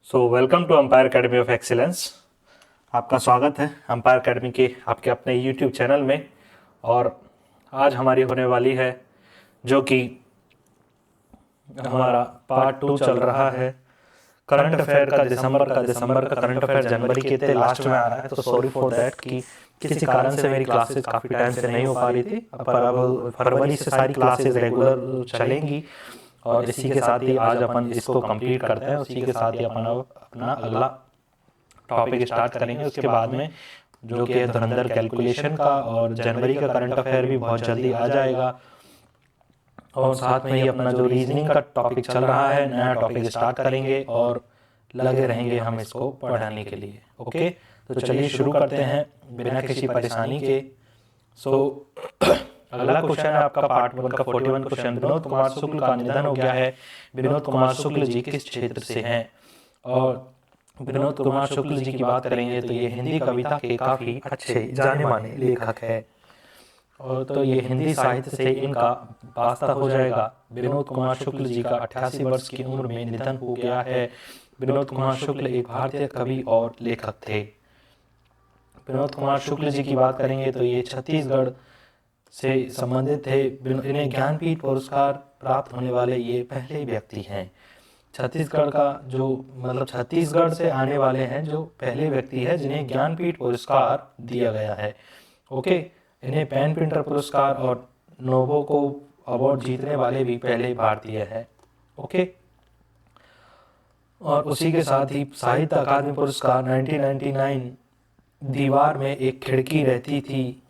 Welcome to umpire academy of excellence. आपका स्वागत है अंपायर एकेडमी के आपके अपने यूट्यूब चैनल में। और आज हमारी होने वाली है जो कि हमारा पार्ट 2 चल रहा है करंट अफेयर का। दिसंबर का करंट अफेयर जनवरी के इतने लास्ट में आ रहा है, तो सॉरी फॉर दैट कि किसी कारण से मेरी क्लासेस काफ़ी टाइम से नहीं हो पा रही थी, पर अब फरवरी से सारी क्लासेस रेगुलर चलेंगी। और इसी के साथ ही आज अपन इसको कंप्लीट करते हैं। उसी के साथ ही अपन अब अपना अगला टॉपिक स्टार्ट करेंगे। उसके बाद में जो कि है धुरंधर कैलकुलेशन का, और जनवरी का करंट अफेयर भी बहुत जल्दी आ जाएगा। और साथ में ही अपना जो रीजनिंग का टॉपिक चल रहा है, नया टॉपिक स्टार्ट करेंगे और लगे रहेंगे हम इसको पढ़ाने के लिए। ओके, तो चलिए शुरू करते हैं बिना किसी परेशानी के। अगला क्वेश्चन है आपका पार्ट 1 का 41 क्वेश्चन। विनोद कुमार शुक्ल का निधन हो गया है। विनोद कुमार शुक्ल जी किस क्षेत्र से हैं? और विनोद कुमार शुक्ल जी की बात करेंगे तो ये हिंदी कविता के काफ़ी अच्छे जाने माने लेखक है। और तो ये हिंदी साहित्य से इनका वास्ता हो जाएगा। विनोद कुमार शुक्ल जी का 88 वर्ष की उम्र में निधन हो गया है। विनोद कुमार शुक्ल एक भारतीय कवि और लेखक थे। विनोद कुमार शुक्ल जी की बात करेंगे तो ये छत्तीसगढ़ से संबंधित थे। इन्हें ज्ञानपीठ पुरस्कार प्राप्त होने वाले ये पहले व्यक्ति हैं। छत्तीसगढ़ का जो छत्तीसगढ़ से आने वाले हैं जो पहले व्यक्ति है जिन्हें ज्ञानपीठ पुरस्कार दिया गया है। ओके, इन्हें पेन प्रिंटर पुरस्कार और नोबो को अवार्ड जीतने वाले भी पहले भारतीय है। ओके, और उसी के साथ ही साहित्य अकादमी पुरस्कार 1999 दीवार में एक खिड़की रहती थी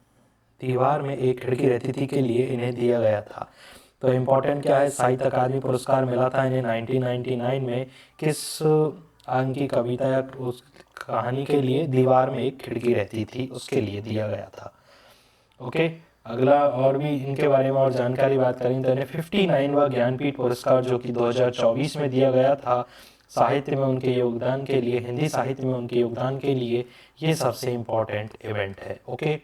के लिए इन्हें दिया गया था। तो इम्पोर्टेंट क्या है, साहित्य अकादमी पुरस्कार मिला था इन्हें 1999 में किस अंक की कविता या उस कहानी के लिए? दीवार में एक खिड़की रहती थी, उसके लिए दिया गया था। ओके, अगला और भी इनके बारे में और जानकारी बात करें तो इन्हें 59वां ज्ञानपीठ पुरस्कार जो कि 2024 में दिया गया था साहित्य में उनके योगदान के लिए, हिंदी साहित्य में उनके योगदान के लिए। ये सबसे इम्पोर्टेंट इवेंट है। ओके,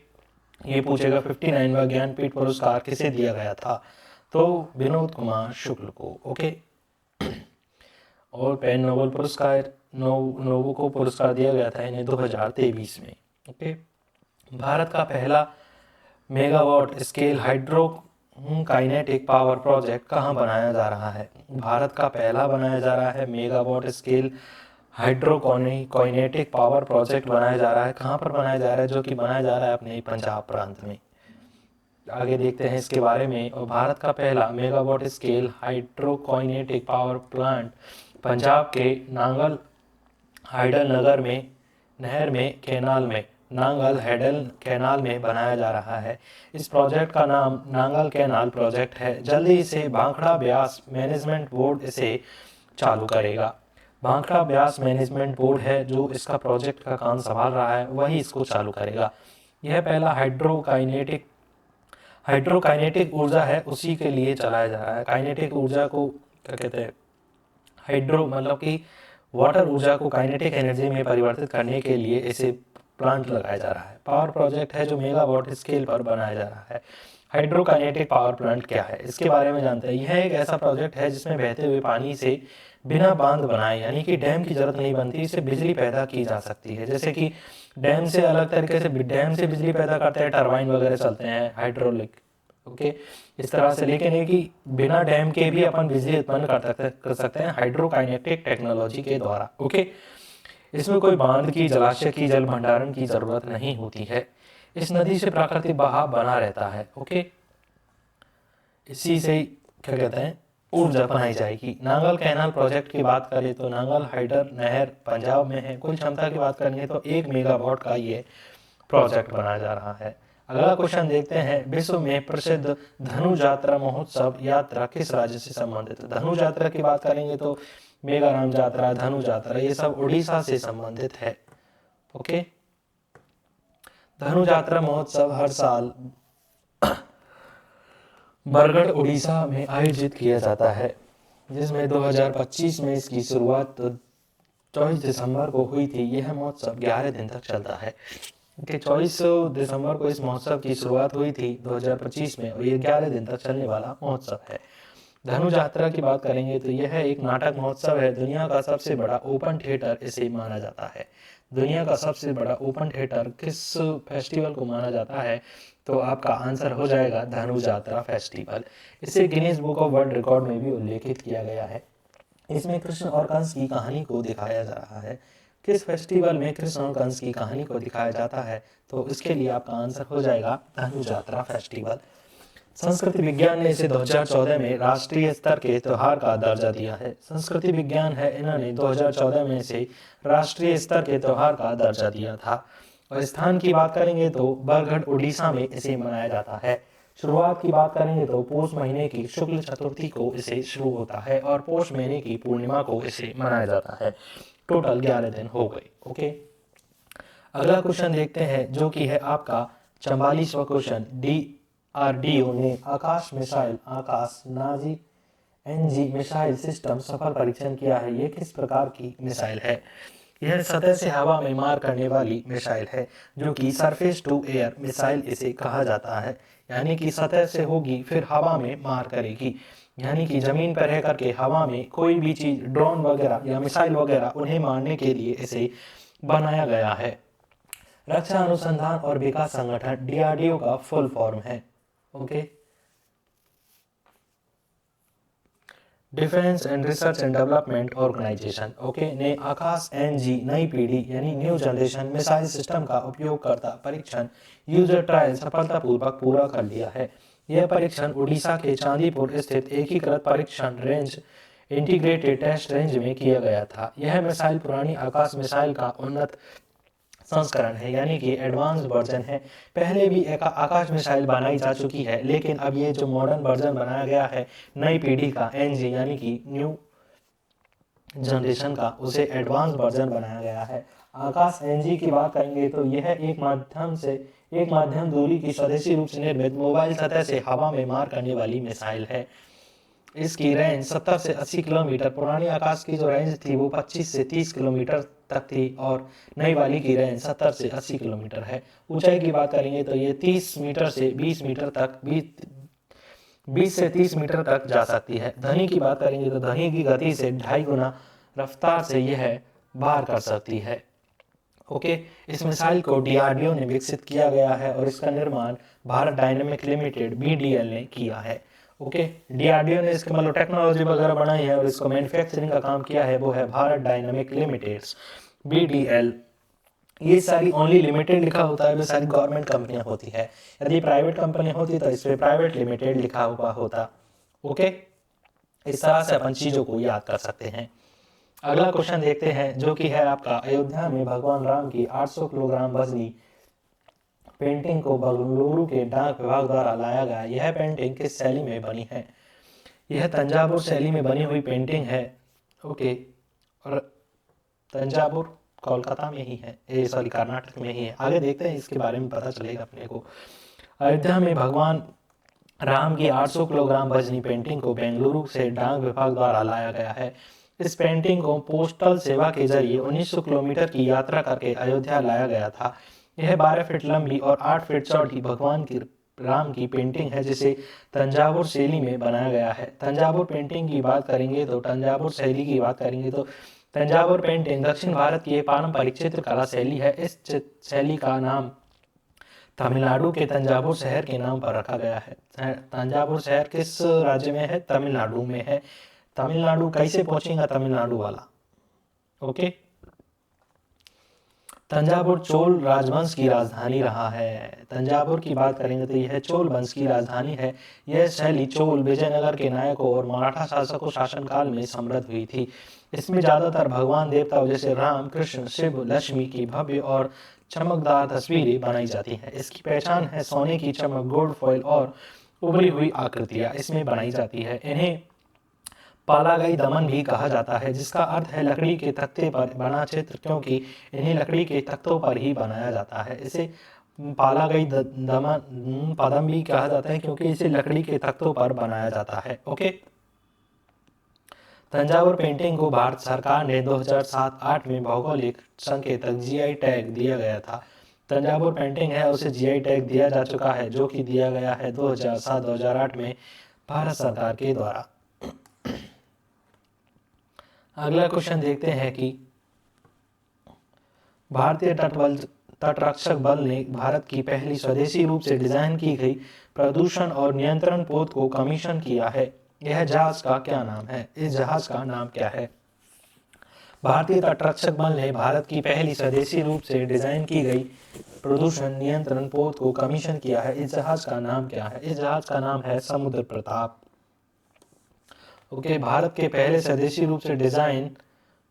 ये पूछेगा 59वां ज्ञानपीठ पुरस्कार किसे दिया गया था? तो विनोद कुमार शुक्ल को। ओके, और पेन नोबेल पुरस्कार नोबो को पुरस्कार दिया गया था इन्हें 2023 में। ओके, भारत का पहला megawatt scale hydro kinetic power project कहाँ बनाया जा रहा है? भारत का पहला बनाया जा रहा है megawatt scale hydrokinetic power project बनाया जा रहा है। कहाँ पर बनाया जा रहा है? जो कि बनाया जा रहा है अपने पंजाब प्रांत में। आगे देखते हैं इसके बारे में। और भारत का पहला megawatt scale hydrokinetic power plant Punjab के नांगल हैडल नगर में नहर में कैनाल में नांगल हैडल कैनाल में बनाया जा रहा है। इस प्रोजेक्ट का नाम नांगल कैनाल प्रोजेक्ट है। जल्दी इसे भांखड़ा ब्यास मैनेजमेंट बोर्ड इसे चालू करेगा। भांखड़ा ब्यास मैनेजमेंट बोर्ड है जो इसका प्रोजेक्ट का काम संभाल रहा है, वही इसको चालू करेगा। यह पहला हाइड्रोकाइनेटिक ऊर्जा है, उसी के लिए चलाया जा रहा है। काइनेटिक ऊर्जा को क्या कहते हैं? हाइड्रो मतलब कि वाटर ऊर्जा को काइनेटिक एनर्जी में परिवर्तित करने के लिए इसे प्लांट लगाया जा रहा है। पावर प्रोजेक्ट है जो मेगावाट स्केल पर बनाया जा रहा है। हाइड्रोकाइनेटिक पावर प्लांट क्या है, इसके बारे में जानते हैं। यह एक ऐसा प्रोजेक्ट है जिसमें बहते हुए पानी से बिना बांध बनाए, यानी कि डैम की जरूरत नहीं बनती, इससे बिजली पैदा की जा सकती है। जैसे कि डैम से अलग तरीके से डैम से बिजली पैदा करते हैं, टरबाइन वगैरह चलते हैं हाइड्रोलिक। ओके, इस तरह से, लेकिन है कि बिना डैम के भी अपन बिजली उत्पन्न कर सकते हैं हाइड्रोकाइनेटिक टेक्नोलॉजी के द्वारा। ओके, इसमें कोई बांध की, जलाशय की, जल भंडारण की जरूरत नहीं होती है। इस नदी से प्राकृतिक बहाव बना रहता है। ओके, इसी से क्या कहते हैं? ऊर्जा बनाई जाएगी। नांगल कैनाल प्रोजेक्ट की बात करें तो नांगल हाइडर नहर पंजाब में है। कुल क्षमता की बात करेंगे तो 1 मेगावाट का ये प्रोजेक्ट बनाया जा रहा है। अगला क्वेश्चन देखते हैं। विश्व में प्रसिद्ध धनु यात्रा महोत्सव यात्रा किस राज्य से संबंधित है? धनु यात्रा की बात करेंगे तो मेघाराम यात्रा, धनु यात्रा, ये सब उड़ीसा से संबंधित है। ओके, धनु यात्रा महोत्सव हर साल बरगढ़ उड़ीसा में आयोजित किया जाता है, जिसमें 2025 में इसकी शुरुआत 24 दिसंबर को हुई थी। यह महोत्सव 11 दिन तक चलता है। 24 दिसंबर को इस महोत्सव की शुरुआत हुई थी 2025 में, और ये 11 दिन तक चलने वाला महोत्सव है। धनु यात्रा की बात करेंगे तो यह एक नाटक महोत्सव है, दुनिया का सबसे बड़ा ओपन थिएटर इसे माना जाता है। दुनिया का सबसे बड़ा ओपन थिएटर किस फेस्टिवल को माना जाता है, तो आपका आंसर हो जाएगा धनु यात्रा फेस्टिवल। इसे Guinness book of world record में भी उल्लेखित किया गया है। इसमें कृष्ण और कंस की कहानी को दिखाया जा रहा है। किस फेस्टिवल में कृष्ण और कंस की कहानी को दिखाया जाता है, तो इसके लिए आपका आंसर हो जाएगा धनु यात्रा फेस्टिवल। संस्कृति विज्ञान ने इसे 2014 में राष्ट्रीय स्तर के त्योहार का दर्जा दिया है। संस्कृति विज्ञान है, इन्होंने 2014 में इसे राष्ट्रीय स्तर के त्योहार का दर्जा दिया था। और स्थान की बात करेंगे तो बरगढ़ उड़ीसा में इसे मनाया जाता है। शुरुआत की बात करेंगे तो पौष महीने की शुक्ल चतुर्थी को इसे शुरू होता है और पौष महीने की पूर्णिमा को इसे मनाया जाता है। टोटल 11 दिन हो गए। ओके, अगला क्वेश्चन देखते हैं जो कि है आपका 44वां क्वेश्चन। DRDO ने आकाश मिसाइल आकाश नाजी NG मिसाइल सिस्टम सफल परीक्षण किया है। ये किस प्रकार की मिसाइल है? यह सतह से हवा में मार करने वाली मिसाइल है, जो कि सरफेस टू एयर मिसाइल इसे कहा जाता है। यानी कि सतह से होगी फिर हवा में मार करेगी, यानी कि जमीन पर रह करके हवा में कोई भी चीज ड्रोन वगैरह या मिसाइल वगैरह उन्हें मारने के लिए इसे बनाया गया है। रक्षा अनुसंधान और विकास संगठन DRDO का फुल फॉर्म है। Okay, defence and research and development organisation okay ने आकाश NG नई पीढ़ी यानी न्यू जनरेशन मिसाइल सिस्टम का उपयोगकर्ता परीक्षण यूजर ट्रायल सफलतापूर्वक पूरा कर लिया है। यह परीक्षण उड़ीसा के चांदीपुर स्थित एकीकृत परीक्षण रेंज इंटीग्रेटेड टेस्ट रेंज में किया गया था। यह मिसाइल पुरानी आकाश मिसाइल का उन्नत संस्करण है, यानी कि एडवांस वर्जन है। पहले भी एक आकाश मिसाइल बनाई जा चुकी है, लेकिन अब ये जो मॉडर्न वर्जन बनाया गया है नई पीढ़ी का NG यानी कि न्यू जनरेशन का, उसे एडवांस वर्जन बनाया गया है। आकाश NG की बात करेंगे तो यह एक माध्यम दूरी की स्वदेशी रूप से निर्मित मोबाइल सतह से हवा में मार करने वाली मिसाइल है। इसकी रेंज 70 से 80 किलोमीटर, पुरानी आकाश की जो रेंज थी वो 25 से 30 किलोमीटर तक थी और नई वाली की रेंज 70 से 80 किलोमीटर है। ऊंचाई की बात करेंगे तो ये 30 मीटर से 20 मीटर तक 20 से 30 मीटर तक जा सकती है। ध्वनि की बात करेंगे तो ध्वनि की गति से 2.5 गुना रफ्तार से यह वार कर सकती है। ओके, इस मिसाइल को DRDO ने विकसित किया गया है और इसका निर्माण भारत डायनेमिक लिमिटेड BDL ने किया है। ओके, DRDO ने इसके मतलब टेक्नोलॉजी वगैरह बनाई है और इसको मैन्युफैक्चरिंग का काम किया है वो है भारत डायनेमिक लिमिटेड BDL। ये सारी ओनली लिमिटेड लिखा होता है, वो सारी गवर्नमेंट कंपनियां होती है। यदि प्राइवेट कंपनी होती तो इसमें प्राइवेट लिमिटेड लिखा हुआ होता। ओके, इस तरह से अपन चीजों को याद कर सकते हैं। अगला क्वेश्चन देखते हैं जो कि है आपका अयोध्या में भगवान राम की 800 किलोग्राम वजनी पेंटिंग को बेंगलुरु के डाक विभाग द्वारा लाया गया। यह पेंटिंग किस शैली में बनी है? यह तंजावुर शैली में बनी हुई पेंटिंग है। ओके, और तंजावुर कोलकाता में ही है, सॉरी कर्नाटक में ही है। आगे देखते हैं, इसके बारे में पता चलेगा अपने को। अयोध्या में भगवान राम की 800 किलोग्राम वजनी पेंटिंग को बेंगलुरु से डाक विभाग द्वारा लाया गया है। इस पेंटिंग को पोस्टल सेवा के जरिए 1900 किलोमीटर की यात्रा करके अयोध्या लाया गया था। यह 12 फीट लंबी और 8 फीट चौड़ी भगवान की राम की पेंटिंग है, जिसे तंजावुर शैली में बनाया गया है। तंजावुर पेंटिंग की बात करेंगे तो तंजावुर शैली की बात करेंगे तो तंजावुर पेंटिंग दक्षिण भारत की एक पारंपरिक चित्रकला शैली है। इस शैली का नाम तमिलनाडु के तंजावुर शहर के नाम पर रखा गया है। तंजावुर शहर किस राज्य में है? तमिलनाडु में है। तमिलनाडु कैसे पहुंचेगा तमिलनाडु वाला? ओके, तंजावुर चोल राजवंश की राजधानी रहा है। तंजावुर की बात करेंगे तो यह चोल वंश की राजधानी है। यह शैली चोल विजयनगर के नायकों और मराठा शासकों शासनकाल में समृद्ध हुई थी। इसमें ज्यादातर भगवान देवताओं जैसे राम, कृष्ण, शिव, लक्ष्मी की भव्य और चमकदार तस्वीरें बनाई जाती हैं। इसकी पहचान है सोने की चमक, गोल्ड फॉइल और उभरी हुई आकृतियां इसमें बनाई जाती है। इन्हें पालागई दमन भी कहा जाता है, जिसका अर्थ है लकड़ी के तख्ते पर बना चित्र, क्योंकि इन्हें लकड़ी के तख्तों पर ही बनाया जाता है। इसे पालागई दमन पदम भी कहा जाता है क्योंकि इसे लकड़ी के तख्तों पर बनाया जाता है। ओके, तंजावुर पेंटिंग को भारत सरकार ने 2007-8 में भौगोलिक संकेतक GI टैग दिया गया था। तंजावुर पेंटिंग है उसे GI टैग दिया जा चुका है, जो कि दिया गया है 2007-2008 में भारत सरकार के द्वारा। अगला क्वेश्चन देखते हैं कि भारतीय तटरक्षक बल ने भारत की पहली स्वदेशी रूप से डिजाइन की गई प्रदूषण और नियंत्रण पोत को कमीशन किया है। यह जहाज का क्या नाम है? इस जहाज का नाम क्या है? भारतीय तटरक्षक बल ने भारत की पहली स्वदेशी रूप से डिजाइन की गई प्रदूषण नियंत्रण पोत को कमीशन किया है। इस जहाज का नाम क्या है? इस जहाज का नाम है समुद्र प्रताप। ओके, भारत के पहले स्वदेशी रूप से डिजाइन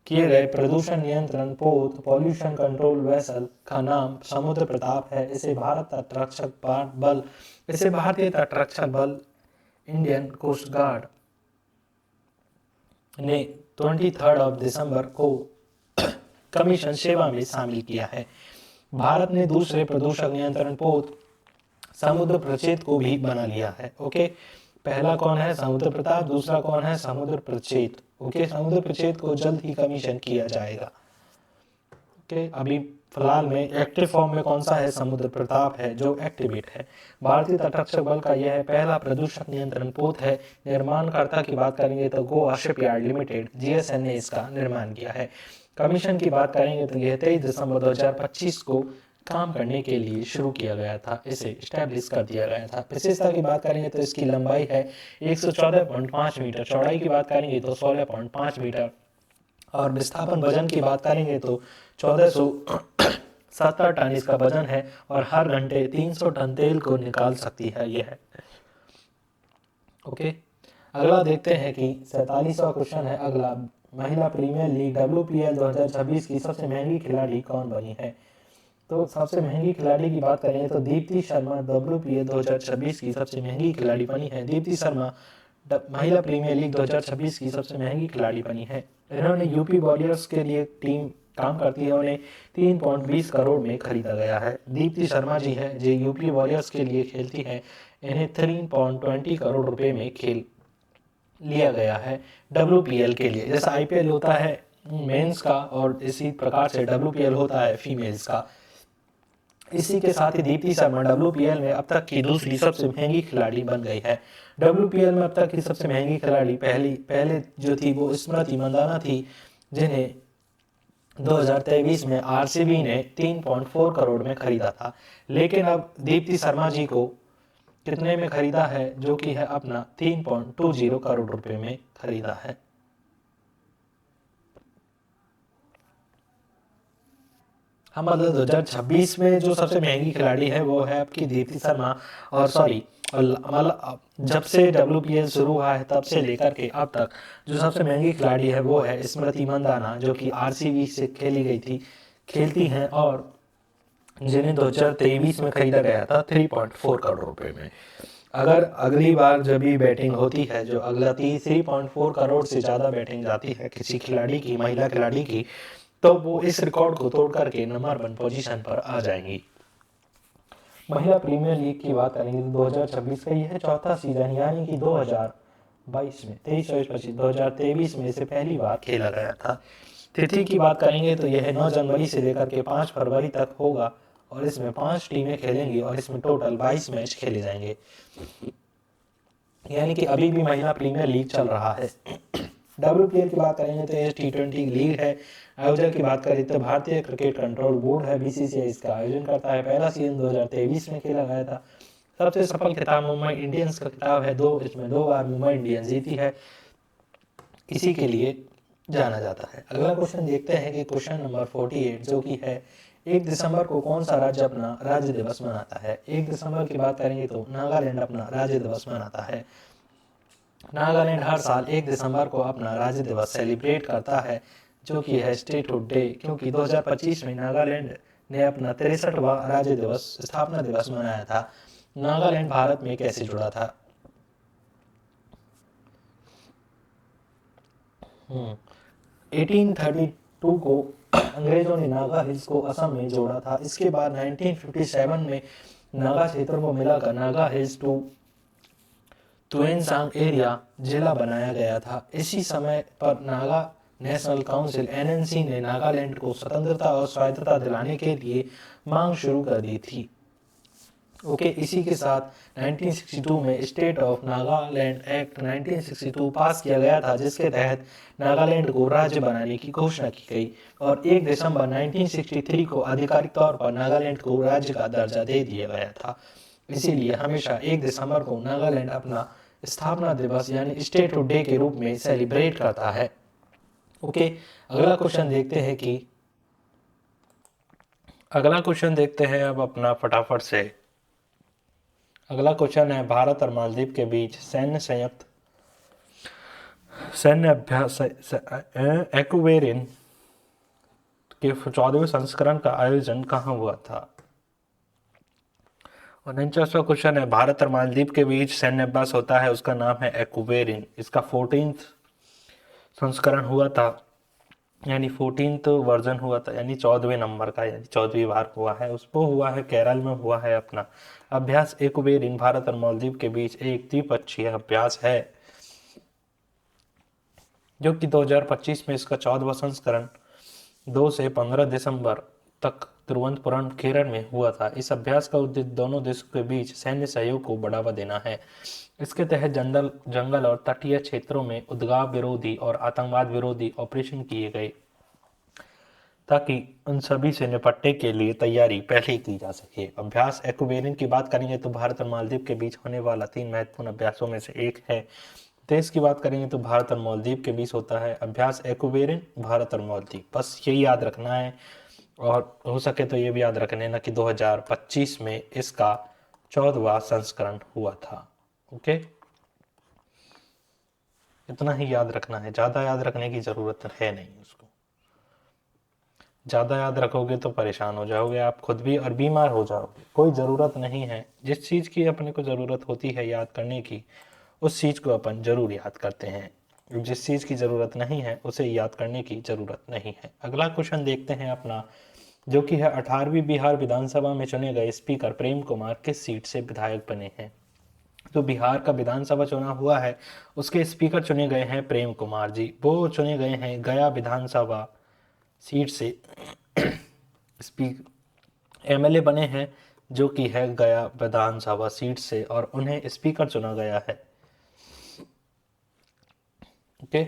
किए गए प्रदूषण नियंत्रण पोत पॉल्यूशन कंट्रोल वेसल का नाम समुद्र प्रताप है। इसे भारतीय तटरक्षक बल इंडियन कोस्ट गार्ड ने 23 दिसंबर को कमीशन सेवा में शामिल किया है। भारत ने दूसरे प्रदूषण नियंत्रण पोत समुद्र प्रचेत को भी बना लिया है। ओके, पहला कौन है? समुद्र प्रताप। दूसरा कौन है? समुद्र प्रचेत। ओके, समुद्र प्रचेत को जल्द ही कमीशन किया जाएगा। ओके, अभी फिलहाल में एक्टिव फॉर्म में कौन सा है? समुद्र प्रताप है जो एक्टिवेट है। भारतीय तटरक्षक बल का यह पहला प्रदूषण नियंत्रण पोत है। निर्माणकर्ता की बात करेंगे तो गोवा शिपयार्ड लिमिटेड GSN ने इसका निर्माण किया है। कमीशन की बात करेंगे तो यह 23 दिसंबर 2025 को काम करने के लिए शुरू किया गया था, इसे स्टैब्लिश कर दिया गया था। विशेषता की बात करेंगे तो इसकी लंबाई है 114.5 मीटर, चौड़ाई की बात करेंगे तो 16.5 मीटर और विस्थापन वजन की बात करेंगे तो 1470 टन इसका वजन है और हर घंटे 300 टन तेल को निकाल सकती है यह। ओके, अगला देखते हैं कि 47वां क्वेश्चन है अगला, महिला प्रीमियर लीग WPL 2026 की सबसे महंगी खिलाड़ी कौन बनी है? तो सबसे महंगी खिलाड़ी की बात करें तो दीप्ति शर्मा WPL 2026 की सबसे महंगी खिलाड़ी बनी है। दीप्ति शर्मा महिला प्रीमियर लीग 2026 की सबसे महंगी खिलाड़ी बनी है। इन्होंने यूपी वॉरियर्स के लिए टीम काम करती है, उन्हें 3.20 करोड़ में खरीदा गया है। दीप्ति शर्मा जी है जो यूपी वॉरियर्स के लिए खेलती है, इन्हें 3.20 करोड़ रुपए में खेल लिया गया है WPL के लिए। जैसा IPL होता है मेंस का और इसी प्रकार से WPL होता है फीमेल्स का। इसी के साथ ही दीप्ति शर्मा WPL में अब तक की दूसरी सबसे महंगी खिलाड़ी बन गई है। WPL में अब तक की सबसे महंगी खिलाड़ी पहले जो थी वो स्मृति मंदाना थी, जिन्हें 2023 में RCB ने 3.4 करोड़ में खरीदा था। लेकिन अब दीप्ति शर्मा जी को कितने में खरीदा है? जो कि है अपना 3.20 करोड़ रुपए में खरीदा है। हम मतलब 2026 में जो सबसे महंगी खिलाड़ी है वो है आपकी दीप्ति शर्मा। और सॉरी, मतलब जब से WPL शुरू हुआ है तब से लेकर के अब तक जो सबसे महंगी खिलाड़ी है वो है स्मृति मंदाना, जो कि RCB से खेलती हैं और जिन्हें 2023 में खरीदा गया था 3.4 करोड़ रुपए में। अगर अगली बार जब भी बैटिंग होती है, जो अगला 3.4 करोड़ से ज़्यादा बैटिंग जाती है किसी खिलाड़ी की, महिला खिलाड़ी की, तो वो इस रिकॉर्ड को तोड़ करके नंबर 1 पोजीशन पर आ जाएंगी। महिला प्रीमियर लीग की बात करेंगे तो 2026 का यह चौथा सीजन, यानी कि 2022 में 2023 में इसे पहली बार खेला गया था। तिथि की बात करेंगे तो यह 9 जनवरी से लेकर के 5 फरवरी तक होगा और इसमें 5 टीमें खेलेंगी और इसमें टोटल 22 मैच खेले जाएंगे, यानी कि अभी भी महिला प्रीमियर लीग चल रहा है। WPL की बात करेंगे तो यह T20 लीग है। आयोजक की बात करें तो भारतीय क्रिकेट कंट्रोल बोर्ड है, BCCI इसका आयोजन करता है। पहला सीजन 2023 में खेला गया था। सबसे सफल खिताब मुंबई इंडियंस का खिताब है, इसमें 2 बार मुंबई इंडियंस जीती है, इसी के लिए जाना जाता है। अगला क्वेश्चन देखते हैं कि क्वेश्चन नंबर 48, जो कि है 1 दिसंबर को कौन सा राज्य अपना राज्य दिवस मनाता है? 1 दिसंबर की बात करेंगे तो नागालैंड अपना राज्य दिवस मनाता है। नागालैंड हर साल 1 दिसंबर को अपना राज्य दिवस सेलिब्रेट करता है, जो कि है स्टेटहुड डे, क्योंकि 2025 में नागालैंड ने अपना 63वां राज्य दिवस स्थापना दिवस मनाया था। नागालैंड भारत में कैसे जुड़ा था? 1832 को अंग्रेजों ने नागा हिल्स को असम में जोड़ा था। इसके बाद 1957 में नागा क्षेत्र को मिलाकर Naga hills to Tuensang area जिला बनाया गया था। इसी समय पर नागा नेशनल काउंसिल NNC ने नागालैंड को स्वतंत्रता और स्वायत्तता दिलाने के लिए मांग शुरू कर दी थी। ओके, इसी के साथ 1962 में स्टेट ऑफ नागालैंड एक्ट 1962 पास किया गया था, जिसके तहत नागालैंड को राज्य बनाने की घोषणा की गई और 1 दिसंबर 1963 को आधिकारिक तौर पर नागालैंड को राज्य का दर्जा दे दिया गया था। इसीलिए हमेशा 1 दिसंबर को नागालैंड अपना स्थापना दिवस यानी स्टेटहुड डे के रूप में सेलिब्रेट करता है। ओके, अगला क्वेश्चन देखते हैं अब अपना फटाफट से। अगला क्वेश्चन है, भारत और मालदीव के बीच सैन्य अभ्यास एक्वेरियन के 14वें संस्करण का आयोजन कहाँ हुआ था? 49वां क्वेश्चन है, भारत और मालदीव के बीच सैन्य अभ्यास होता है, उसका नाम है एक्वेरियन। इसका 14th संस्करण हुआ था, यानी 14th वर्जन हुआ था, यानी 14वें नंबर का, यानी 14वीं बार हुआ है। उसको हुआ है केरल में हुआ है अपना अभ्यास एक्वेरियन। भारत और मालदीव के बीच एक द्विपक्षीय अभ्यास है, जो कि 2025 में इसका 14वां संस्करण 2 से 15 दिसंबर तक तिरुवनंतपुरम केरल में हुआ था। इस अभ्यास का उद्देश्य दोनों देशों के बीच सैन्य सहयोग को बढ़ावा देना है। इसके तहत जंगल और तटीय क्षेत्रों में उद्ग्राव विरोधी और आतंकवाद विरोधी ऑपरेशन किए गए, ताकि उन सभी से निपटने के लिए तैयारी पहले की जा सके। अभ्यास एक्वेरियन की बात करेंगे तो भारत और मालदीव के बीच होने वाला 3 महत्वपूर्ण अभ्यासों में से एक है। देश की बात करेंगे तो भारत और मालदीव के बीच होता है अभ्यास एक्वेरियन, भारत और मालदीव, बस यही याद रखना है। और हो सके तो ये भी याद रखने ना कि 2025 में इसका 14वां संस्करण हुआ था। ओके, इतना ही याद रखना है, ज़्यादा याद रखने की ज़रूरत है नहीं। उसको ज़्यादा याद रखोगे तो परेशान हो जाओगे आप खुद भी और बीमार हो जाओगे। कोई ज़रूरत नहीं है, जिस चीज़ की अपने को ज़रूरत होती है याद करने की, उस चीज़ को अपन ज़रूर याद करते हैं। जिस चीज़ की ज़रूरत नहीं है उसे याद करने की ज़रूरत नहीं है। अगला क्वेश्चन देखते हैं अपना, जो कि है 18वीं बिहार विधानसभा में चुने गए स्पीकर प्रेम कुमार किस सीट से विधायक बने हैं? तो बिहार का विधानसभा चुनाव हुआ है, उसके स्पीकर चुने गए हैं प्रेम कुमार जी। वो चुने गए हैं गया विधानसभा सीट से एमएलए बने हैं, जो कि है गया विधानसभा सीट से, और उन्हें स्पीकर चुना गया है। ओके,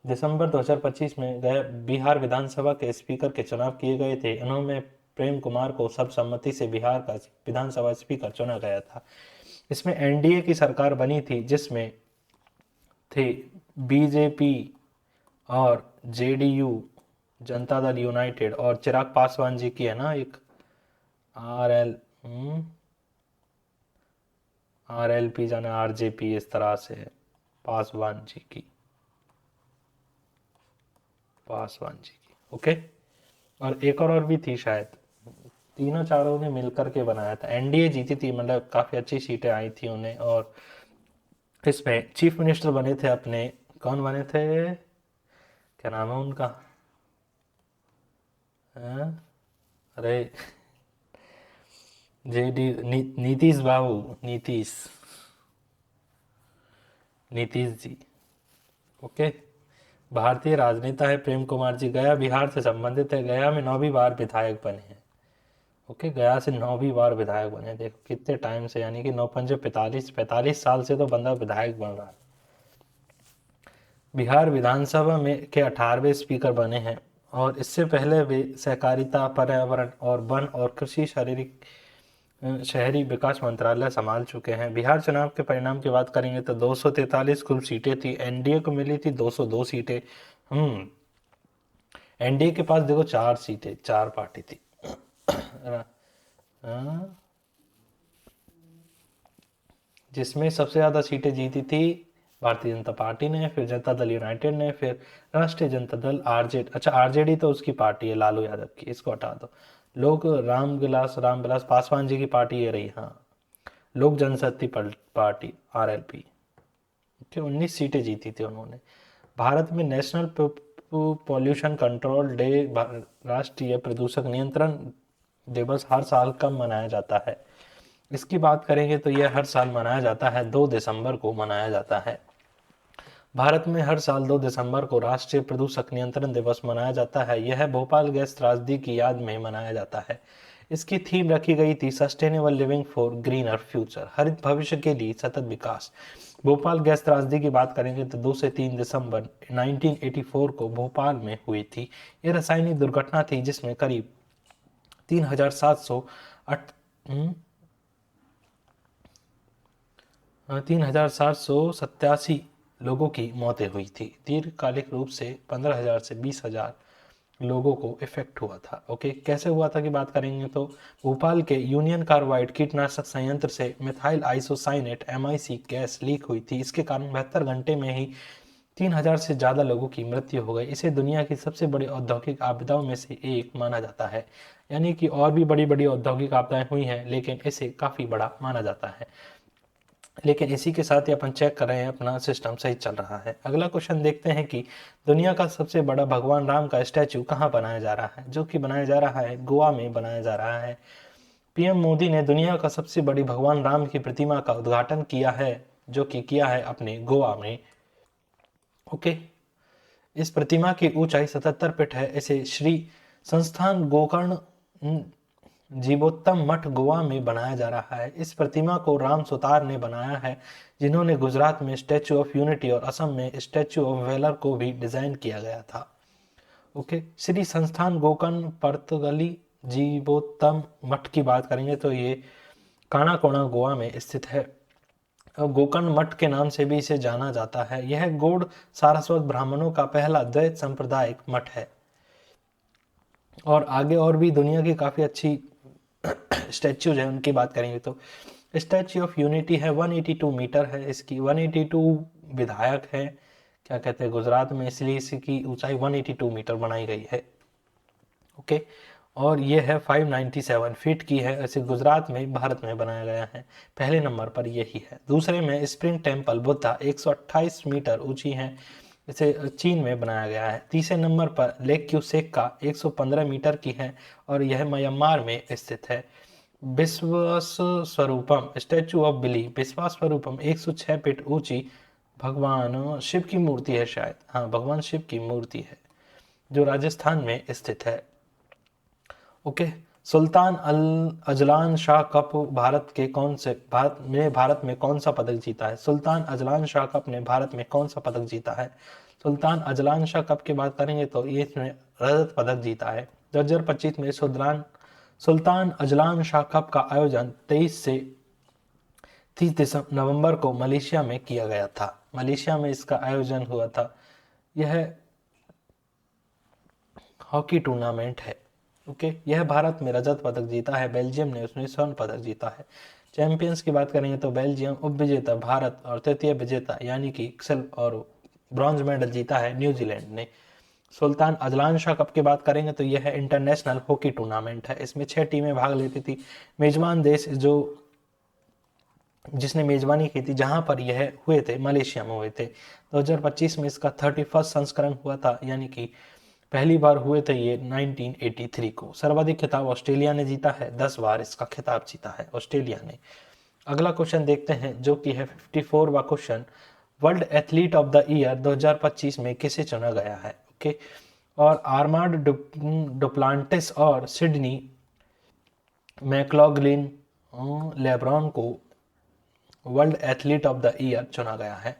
दिसंबर 2025 में गया बिहार विधानसभा के स्पीकर के चुनाव किए गए थे। इन्होंने प्रेम कुमार को सर्वसम्मति से बिहार का विधानसभा स्पीकर चुना गया था। इसमें एनडीए की सरकार बनी थी, जिसमें थे बीजेपी और जेडीयू, जनता दल यूनाइटेड, और चिराग पासवान जी की है ना एक आरएलपी जाना आरजेपी, इस तरह से पासवान जी की। ओके, और एक और भी थी शायद, तीनों चारों ने मिलकर के बनाया था। एनडीए जीती थी, मतलब काफ़ी अच्छी सीटें आई थी उन्हें। और इसमें चीफ मिनिस्टर बने थे अपने, कौन बने थे, क्या नाम है उनका, अरे नीतीश बाबू, नीतीश जी। ओके, भारतीय राजनेता है प्रेम कुमार जी, गया बिहार से संबंधित है, गया में 9वीं बार विधायक बने हैं। ओके, गया से 9वीं बार विधायक बने, देखो कितने टाइम से, यानी कि 9 पंजे 45 साल से तो बंदा विधायक बन रहा है। बिहार विधानसभा में के 18वें स्पीकर बने हैं, और इससे पहले वे सहकारिता, पर्यावरण और वन और कृषि शहरी विकास मंत्रालय संभाल चुके हैं। बिहार चुनाव के परिणाम की बात करेंगे तो 243 कुल सीटें थी, एनडीए को मिली थी 202 सीटें। एनडीए के पास देखो 4 सीटें, 4 पार्टी थी। जिसमें सबसे ज़्यादा सीटें जीती थी भारतीय जनता पार्टी ने, फिर जनता दल यूनाइटेड ने, फिर राष्ट्रीय जनता दल आरजेडी तो उसकी पार्टी है लालू यादव की, इसको हटा दो। लोग रामविलास पासवान जी की पार्टी ये रही, हाँ, लोक जनशक्ति पार्टी आरएलपी। 19 सीटें जीती थी उन्होंने। भारत में नेशनल पॉल्यूशन कंट्रोल डे, राष्ट्रीय प्रदूषक नियंत्रण दिवस हर साल कब मनाया जाता है? इसकी बात करेंगे तो यह हर साल मनाया जाता है, 2 दिसंबर को मनाया जाता है। भारत में हर साल 2 दिसंबर को राष्ट्रीय प्रदूषक नियंत्रण दिवस मनाया जाता है। यह भोपाल गैस त्रासदी की याद में मनाया जाता है। इसकी थीम रखी गई थी sustainable living for greener future, हरित भविष्य के लिए सतत विकास। भोपाल गैस त्रासदी की बात करेंगे तो 2 से 3 दिसंबर 1984 को भोपाल में हुई थी। यह रासायनिक दुर्घटना थी जिसमें करीब 3,787 लोगों की मौतें हुई थी। दीर्घकालिक रूप से 15,000 से 20,000 लोगों को इफेक्ट हुआ था। ओके, कैसे हुआ था की बात करेंगे तो भोपाल के यूनियन कार्बाइड कीटनाशक संयंत्र से methyl isocyanate MIC gas leak हुई थी। इसके कारण 72 घंटे में ही 3,000 से ज़्यादा लोगों की मृत्यु हो गई। इसे दुनिया की सबसे बड़ी औद्योगिक आपदाओं में से एक माना जाता है। यानी कि और भी बड़ी बड़ी औद्योगिक आपदाएं हुई हैं, लेकिन इसे काफ़ी बड़ा माना जाता है। लेकिन इसी के साथ ही अपन चेक कर रहे हैं अपना सिस्टम सही चल रहा है। अगला क्वेश्चन देखते हैं कि दुनिया का सबसे बड़ा भगवान राम का स्टैचू कहाँ बनाया जा रहा है, जो कि बनाया जा रहा है गोवा में बनाया जा रहा है। PM मोदी ने दुनिया का सबसे बड़ी भगवान राम की प्रतिमा का उद्घाटन किया है, जो कि किया है अपने गोवा में। ओके, इस प्रतिमा की ऊंचाई 77 फीट है। इसे श्री संस्थान गोकर्ण जीवोत्तम मठ गोवा में बनाया जा रहा है। इस प्रतिमा को राम सुतार ने बनाया है, जिन्होंने गुजरात में स्टैचू ऑफ यूनिटी और असम में स्टैचू ऑफ वेलर को भी डिजाइन किया गया था। ओके, श्री संस्थान गोकर्ण पर्तगली जीवोत्तम मठ की बात करेंगे तो ये कानाकोना गोवा में स्थित है। गोकर्ण मठ के नाम से भी इसे जाना जाता है। यह गौड़ सारस्वत ब्राह्मणों का पहला द्वैत सांप्रदायिक मठ है। और आगे और भी दुनिया की काफ़ी अच्छी स्टैच्यूज है, उनकी बात करेंगे तो स्टैच्यू ऑफ यूनिटी है, 182 मीटर है इसकी। 182 विधायक है, क्या कहते हैं, गुजरात में, इसलिए इसकी ऊंचाई 182 मीटर बनाई गई है। ओके, और ये है 597 फीट की है। ऐसे गुजरात में, भारत में बनाया गया है। पहले नंबर पर यही है। दूसरे में स्प्रिंग टेम्पल बुद्धा 128 मीटर ऊंची है, इसे चीन में बनाया गया है। तीसरे नंबर पर लेक क्यूसेक का 115 मीटर की है और यह म्यांमार में स्थित है। विश्वास स्वरूपम स्टैचू ऑफ बिली, विश्वास स्वरूपम 106 फीट ऊंची भगवान शिव की मूर्ति है, शायद, हाँ, भगवान शिव की मूर्ति है, जो राजस्थान में स्थित है। Okay, Sultan Azlan Shah cup Bharat में कौन सा पदक जीता है? सुल्तान अजलान शाह कप ने भारत में कौन सा पदक जीता है? सुल्तान अजलान शाह कप की बात करेंगे तो ये इसमें रजत पदक जीता है। 2025 में सुल्तान अजलान शाह कप का आयोजन 23 से 30 नवंबर को मलेशिया में किया गया था। मलेशिया में इसका आयोजन हुआ था। यह हॉकी टूर्नामेंट है। ओके, यह भारत में रजत पदक जीता है, बेल्जियम ने उसमें स्वर्ण पदक जीता है। चैंपियंस की बात करेंगे तो बेल्जियम उपविजेता भारत और तृतीय विजेता यानी कि सिल्वर और ब्रॉन्ज मेडल जीता है न्यूजीलैंड ने। सुल्तान अजलान शाह कप की बात करेंगे तो यह इंटरनेशनल हॉकी टूर्नामेंट है। इसमें 6 टीमें भाग लेती थी। मेजबान देश जिसने मेजबानी की थी, जहां पर यह हुए थे, मलेशिया में हुए थे। 2025 में इसका 31वां संस्करण हुआ था, यानी कि पहली बार हुए थे ये 1983 को। सर्वाधिक खिताब ऑस्ट्रेलिया ने जीता है, 10 बार इसका खिताब जीता है ऑस्ट्रेलिया ने। अगला क्वेश्चन देखते हैं, जो कि है 54वां question. World athlete of the year 2025 में किसे चुना गया है? ओके, और आर्मांड डुप्लांटिस और सिडनी मैक्लॉगलिन लेब्रॉन को world athlete of the year चुना गया है।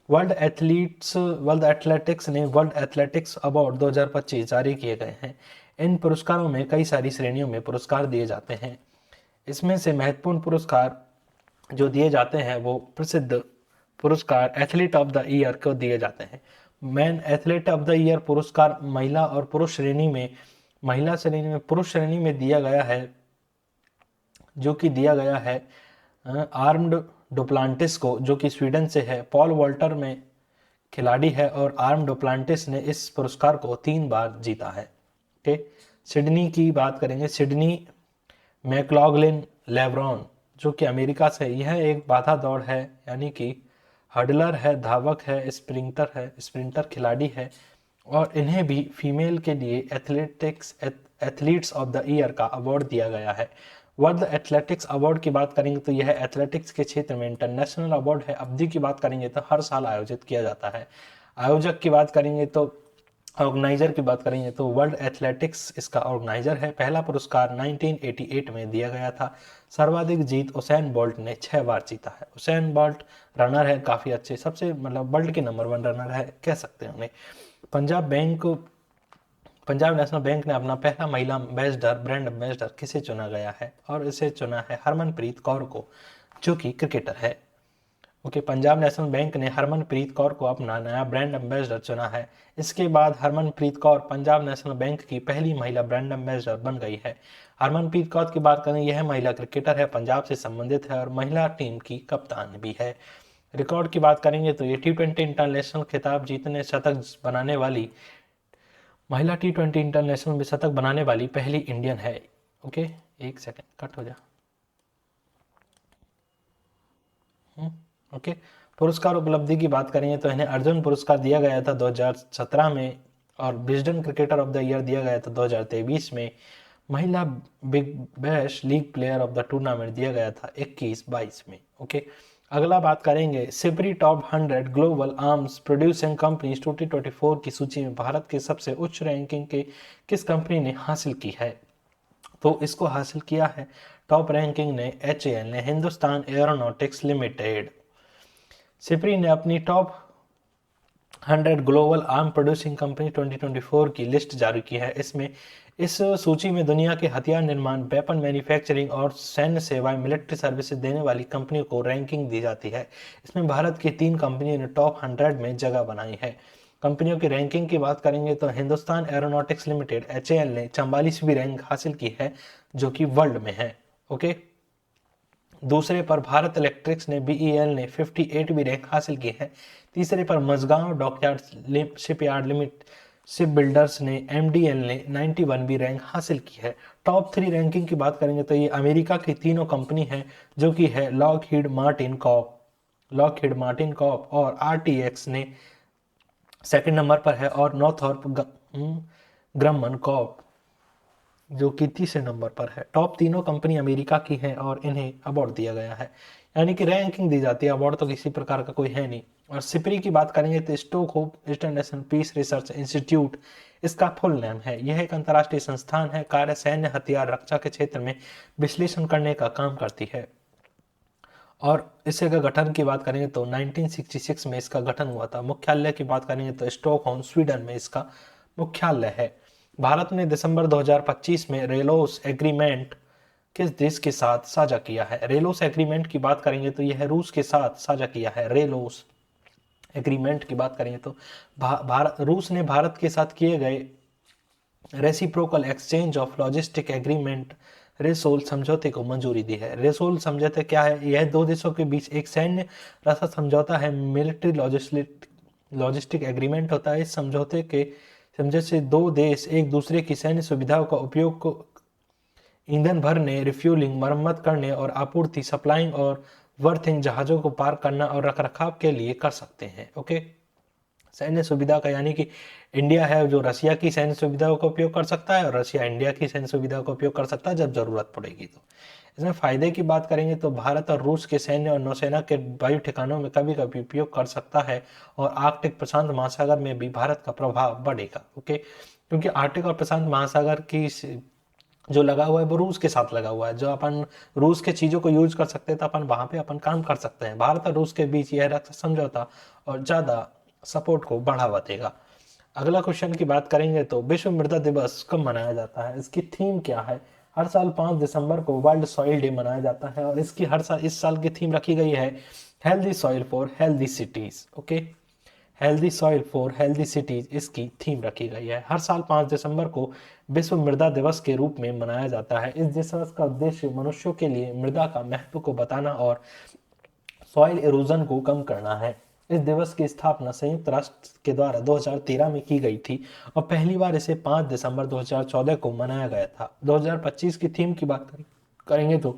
वर्ल्ड एथलेटिक्स ने वर्ल्ड एथलेटिक्स अवार्ड 2025 जारी किए गए हैं। इन पुरस्कारों में कई सारी श्रेणियों में पुरस्कार दिए जाते हैं। इसमें से महत्वपूर्ण पुरस्कार जो दिए जाते हैं वो प्रसिद्ध पुरस्कार एथलीट ऑफ द ईयर को दिए जाते हैं। Man athlete of the year पुरस्कार महिला और पुरुष श्रेणी में, पुरुष श्रेणी में दिया गया है, जो कि दिया गया है आर्म्ड डुप्लांटिस को, जो कि स्वीडन से है। पॉल वॉल्टर में खिलाड़ी है और आर्म डुप्लांटिस ने इस पुरस्कार को 3 बार जीता है। ओके, सिडनी की बात करेंगे, सिडनी मैक्लॉगलिन लेब्रॉन, जो कि अमेरिका से, यह एक बाधा दौड़ है, यानी कि हडलर है, धावक है, स्प्रिंटर खिलाड़ी है, और इन्हें भी फीमेल के लिए एथलीट्स ऑफ द ईयर का अवार्ड दिया गया है। वर्ल्ड एथलेटिक्स अवार्ड की बात करेंगे तो यह एथलेटिक्स के क्षेत्र में इंटरनेशनल अवार्ड है। अवधि की बात करेंगे तो हर साल आयोजित किया जाता है। आयोजक की बात करेंगे तो ऑर्गेनाइजर की बात करेंगे तो वर्ल्ड एथलेटिक्स इसका ऑर्गेनाइजर है। पहला पुरस्कार 1988 में दिया गया था। सर्वाधिक जीत उसैन बोल्ट ने 6 बार जीता है। उसैन बोल्ट रनर है काफ़ी अच्छे, सबसे मतलब वर्ल्ड के नंबर 1 रनर है कह सकते हैं उन्हें। पंजाब नेशनल बैंक ने अपना पहला महिला एम्बेसडर, ब्रांड एम्बेसडर किसे चुना गया है, और इसे चुना है हरमनप्रीत कौर को, जो कि क्रिकेटर है। ओके, पंजाब नेशनल बैंक ने हरमनप्रीत कौर को अपना नया ब्रांड एम्बेसडर चुना है। इसके बाद हरमनप्रीत कौर पंजाब नेशनल बैंक की पहली महिला ब्रांड एम्बेसडर बन गई है। हरमनप्रीत कौर की बात करें, यह महिला क्रिकेटर है, पंजाब से संबंधित है और महिला टीम की कप्तान भी है। रिकॉर्ड की बात करेंगे तो ये T20 इंटरनेशनल खिताब जीतने, शतक बनाने वाली महिला T20 इंटरनेशनल में शतक बनाने वाली पहली इंडियन है। ओके, एक सेकंड कट हो जा। ओके, पुरस्कार उपलब्धि की बात करेंगे तो इन्हें अर्जुन पुरस्कार दिया गया था 2017 में, और Wisden cricketer of the year दिया गया था 2023 में। महिला big bash league player of the tournament दिया गया था 21-22 में। ओके, अगला बात करेंगे Sipri top 100 global arms producing companies 2024 की सूची में भारत के सबसे उच्च रैंकिंग के किस कंपनी ने हासिल की है। तो इसको हासिल किया है टॉप रैंकिंग ने HAL ने, हिंदुस्तान एरोनॉटिक्स लिमिटेड। सिपरी ने अपनी top 100 global arm producing company 2024 की लिस्ट जारी की है। इस सूची में दुनिया के हथियार निर्माण, वेपन मैन्युफैक्चरिंग और सैन्य सेवाएं, मिलिट्री सर्विसेज देने वाली कंपनियों को रैंकिंग दी जाती है। इसमें भारत की 3 कंपनियों ने टॉप 100 में जगह बनाई है। कंपनियों की रैंकिंग की बात करेंगे तो हिंदुस्तान एरोनॉटिक्स लिमिटेड HAL ने 44वीं रैंक हासिल की है, जो कि वर्ल्ड में है। ओके, दूसरे पर भारत इलेक्ट्रिक्स ने BEL ने 58वीं रैंक हासिल की है। तीसरे पर Mazagon dockyard shipyard limit ship builders ने MDL ने 91वीं रैंक हासिल की है। टॉप 3 रैंकिंग की बात करेंगे तो ये अमेरिका की तीनों कंपनी है, जो कि है लॉकहीड मार्टिन कॉर्प और RTX ने सेकंड नंबर पर है, और नॉर्थरॉप ग्रमन कॉर्प जो कि तीसरे नंबर पर है। टॉप तीनों कंपनी अमेरिका की हैं और इन्हें अवार्ड दिया गया है, यानी कि रैंकिंग दी जाती है, अवार्ड तो किसी प्रकार का कोई है नहीं। और सिपरी की बात करेंगे तो Stockholm international peace research institute इसका फुल नेम है। यह एक अंतर्राष्ट्रीय संस्थान है, कार्य सैन्य हथियार रक्षा के क्षेत्र में विश्लेषण करने का काम करती है। और इससे अगर गठन की बात करेंगे तो 1966 में इसका गठन हुआ था। मुख्यालय की बात करेंगे तो स्टॉकहोम स्वीडन में इसका मुख्यालय है। भारत ने दिसंबर 2025 में रेलोस एग्रीमेंट किस देश के साथ साझा किया है। रेलोस एग्रीमेंट की बात करेंगे तो यह रूस के साथ साझा किया है। रेलोस एग्रीमेंट की बात करेंगे तो रूस ने भारत के साथ किए गए reciprocal exchange of logistic agreement रेसोल समझौते को मंजूरी दी है। रेसोल समझौता क्या है? यह दो देशों के बीच एक सैन्य रक्षा समझौता है, मिलिट्री लॉजिस्टिक एग्रीमेंट होता है। इस समझौते से दो देश एक दूसरे की सैन्य सुविधाओं का उपयोग को ईंधन भरने, रिफ्यूलिंग, मरम्मत करने और आपूर्ति, सप्लाइंग और वर्थिंग, जहाजों को पार करना और रखरखाव के लिए कर सकते हैं। ओके, सैन्य सुविधा का यानी कि इंडिया है जो रशिया की सैन्य सुविधाओं का उपयोग कर सकता है और रशिया इंडिया की सैन्य सुविधाओं का उपयोग कर सकता है जब जरूरत पड़ेगी। तो इसमें फायदे की बात करेंगे तो भारत और रूस के सैन्य और नौसेना के वायु ठिकानों में कभी कभी उपयोग कर सकता है, और आर्कटिक प्रशांत महासागर में भी भारत का प्रभाव बढ़ेगा। ओके, क्योंकि आर्कटिक और प्रशांत महासागर की जो लगा हुआ है वो रूस के साथ लगा हुआ है। जो अपन रूस के चीज़ों को यूज कर सकते हैं तो अपन वहाँ पे अपन काम कर सकते हैं। भारत और रूस के बीच यह रक्षा समझौता और ज़्यादा सपोर्ट को बढ़ावा देगा। अगला क्वेश्चन की बात करेंगे तो विश्व मृदा दिवस कब मनाया जाता है? इसकी थीम क्या है? हर साल 5 दिसंबर को वर्ल्ड सॉइल डे मनाया जाता है, और इसकी इस साल की थीम रखी गई है healthy soil for healthy cities. Okay, healthy soil for healthy cities इसकी थीम रखी गई है। हर साल 5 दिसंबर को विश्व मृदा दिवस के रूप में मनाया जाता है। इस दिवस का उद्देश्य मनुष्यों के लिए मृदा का महत्व को बताना और सॉइल इरोजन को कम करना है। इस दिवस की स्थापना संयुक्त राष्ट्र के द्वारा 2013 में की गई थी, और पहली बार इसे 5 दिसंबर 2014 को मनाया गया था। 2025 की थीम की बात करेंगे तो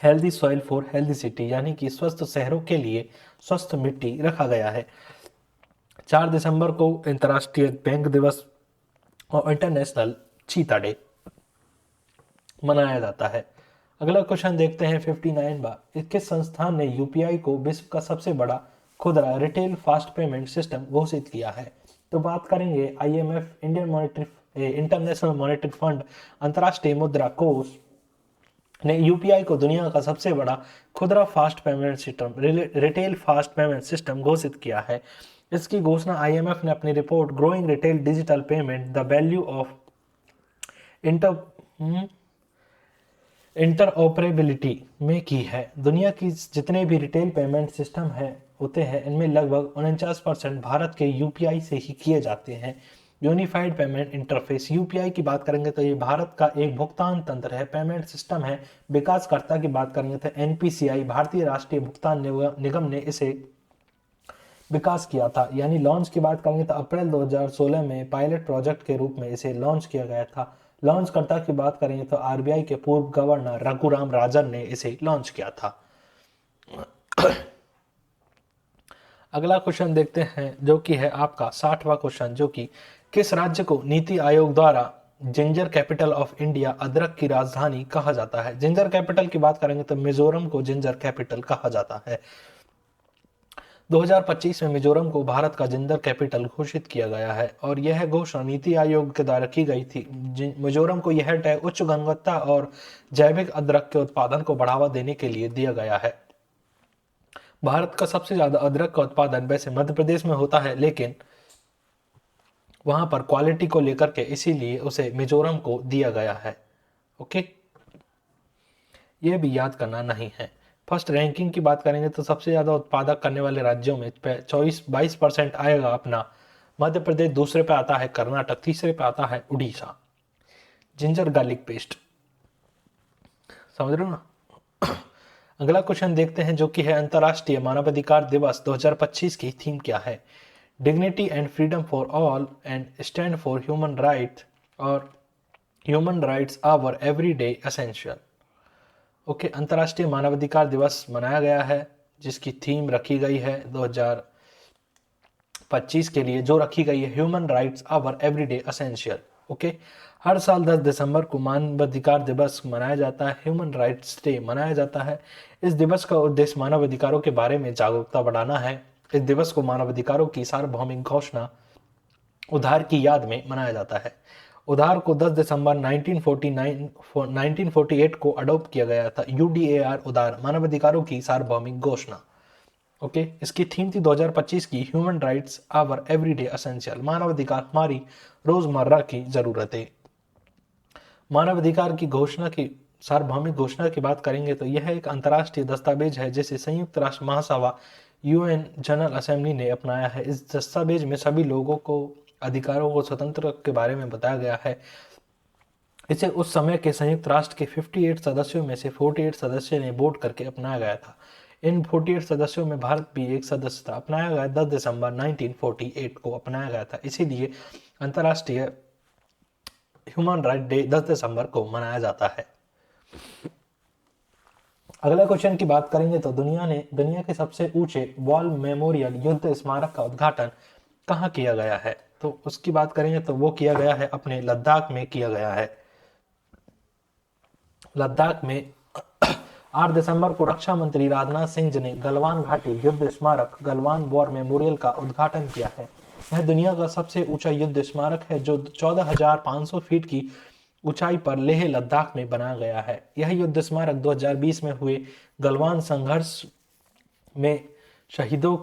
healthy soil for healthy city, यानी कि स्वस्थ शहरों के लिए स्वस्थ मिट्टी रखा गया है। 4 दिसंबर को अंतर्राष्ट्रीय बैंक दिवस और इंटरनेशनल चीता डे मनाया जाता है। अगला क्वेश्चन देखते हैं 59 बार किस संस्थान ने यूपीआई को विश्व का सबसे बड़ा खुदरा रिटेल फास्ट पेमेंट सिस्टम घोषित किया है? तो बात करेंगे IMF, इंटरनेशनल मॉनेटरी फंड, अंतर्राष्ट्रीय मुद्रा कोष ने यूपीआई को दुनिया का सबसे बड़ा खुदरा fast payment system, retail fast payment system घोषित किया है। इसकी घोषणा IMF ने अपनी report growing retail digital payment the value of interoperability में की है। दुनिया की जितने भी रिटेल पेमेंट सिस्टम होते हैं, इनमें लगभग 49% भारत के यूपीआई से ही किए जाते हैं। यूनिफाइड पेमेंट इंटरफेस, यूपीआई की बात करेंगे तो ये भारत का एक भुगतान तंत्र है, पेमेंट सिस्टम है। विकासकर्ता की बात करेंगे तो एनपीसीआई, भारतीय राष्ट्रीय भुगतान निगम ने इसे विकास किया था। यानी लॉन्च की बात करेंगे तो अप्रैल 2016 में पायलट प्रोजेक्ट के रूप में इसे लॉन्च किया गया था। लॉन्चकर्ता की बात करेंगे तो आरबीआई के पूर्व गवर्नर रघुराम राजन ने इसे लॉन्च किया था। अगला क्वेश्चन देखते हैं, जो कि है आपका 60वां क्वेश्चन, जो कि किस राज्य को नीति आयोग द्वारा जिंजर कैपिटल ऑफ इंडिया, अदरक की राजधानी कहा जाता है। जिंजर कैपिटल की बात करेंगे तो मिजोरम को जिंजर कैपिटल कहा जाता है। 2025 में मिजोरम को भारत का जिंजर कैपिटल घोषित किया गया है और यह घोषणा नीति आयोग के द्वारा की गई थी। मिजोरम को यह टैग उच्च गुणवत्ता और जैविक अदरक के उत्पादन को बढ़ावा देने के लिए दिया गया है। भारत का सबसे ज्यादा अदरक का उत्पादन वैसे मध्य प्रदेश में होता है, लेकिन वहां पर क्वालिटी को लेकर के इसीलिए उसे मिजोरम को दिया गया है। ओके, ये भी याद करना नहीं है। फर्स्ट रैंकिंग की बात करेंगे तो सबसे ज्यादा उत्पादक करने वाले राज्यों में 22% आएगा अपना मध्य प्रदेश, दूसरे पे आता है कर्नाटक, तीसरे पे आता है उड़ीसा। जिंजर गार्लिक पेस्ट, समझ रहे हो ना। अगला क्वेश्चन देखते हैं, जो कि है अंतर्राष्ट्रीय मानवाधिकार दिवस 2025 की थीम क्या है। Dignity and freedom for all and stand for human right और human rights our everyday essential. Okay, अंतर्राष्ट्रीय मानवाधिकार दिवस मनाया गया है, जिसकी थीम रखी गई है 2025 के लिए, जो रखी गई है human rights our everyday essential. Okay, हर साल 10 दिसंबर को मानवाधिकार दिवस मनाया जाता है, ह्यूमन राइट्स डे मनाया जाता है। इस दिवस का उद्देश्य मानवाधिकारों के बारे में जागरूकता बढ़ाना है। इस दिवस को मानवाधिकारों की सार्वभौमिक घोषणा उधार की याद में मनाया जाता है। उधार को 10 दिसंबर 1948 को अडॉप्ट किया गया था। UDAR उधार, मानवाधिकारों की सार्वभौमिक घोषणा। ओके, इसकी थीम थी 2025 की human rights our everyday essential, मानवाधिकार हमारी रोजमर्रा की जरूरतें। मानवाधिकार की घोषणा की सार्वभौमिक घोषणा की बात करेंगे तो यह एक अंतर्राष्ट्रीय दस्तावेज है जिसे संयुक्त राष्ट्र महासभा UN जनरल असेंबली ने अपनाया है। इस दस्तावेज में सभी लोगों को अधिकारों और स्वतंत्र के बारे में बताया गया है। इसे उस समय के संयुक्त राष्ट्र के 58 सदस्यों में से 48 सदस्यों ने वोट करके अपनाया गया था। इन 48 सदस्यों में भारत भी एक सदस्य था। अपनाया गया 10 दिसंबर 1948 को अपनाया गया था, इसीलिए अंतर्राष्ट्रीय ह्यूमन राइट डे 10 दिसंबर को मनाया जाता है। अगला क्वेश्चन की बात करेंगे तो दुनिया के सबसे ऊंचे वॉर मेमोरियल युद्ध स्मारक का उद्घाटन कहाँ किया गया है। तो उसकी बात करेंगे तो वो किया गया है अपने लद्दाख में किया गया है। लद्दाख में 8 दिसंबर को रक्षा मंत्री राजनाथ सिंह जी ने गलवान घाटी युद्ध स्मारक, गलवान वॉर मेमोरियल का उद्घाटन किया है। यह दुनिया का सबसे ऊंचा युद्ध स्मारक है, जो 14,500 फीट की ऊंचाई पर लेह लद्दाख में बनाया गया है। यह युद्ध स्मारक 2020 में हुए गलवान संघर्ष में शहीदों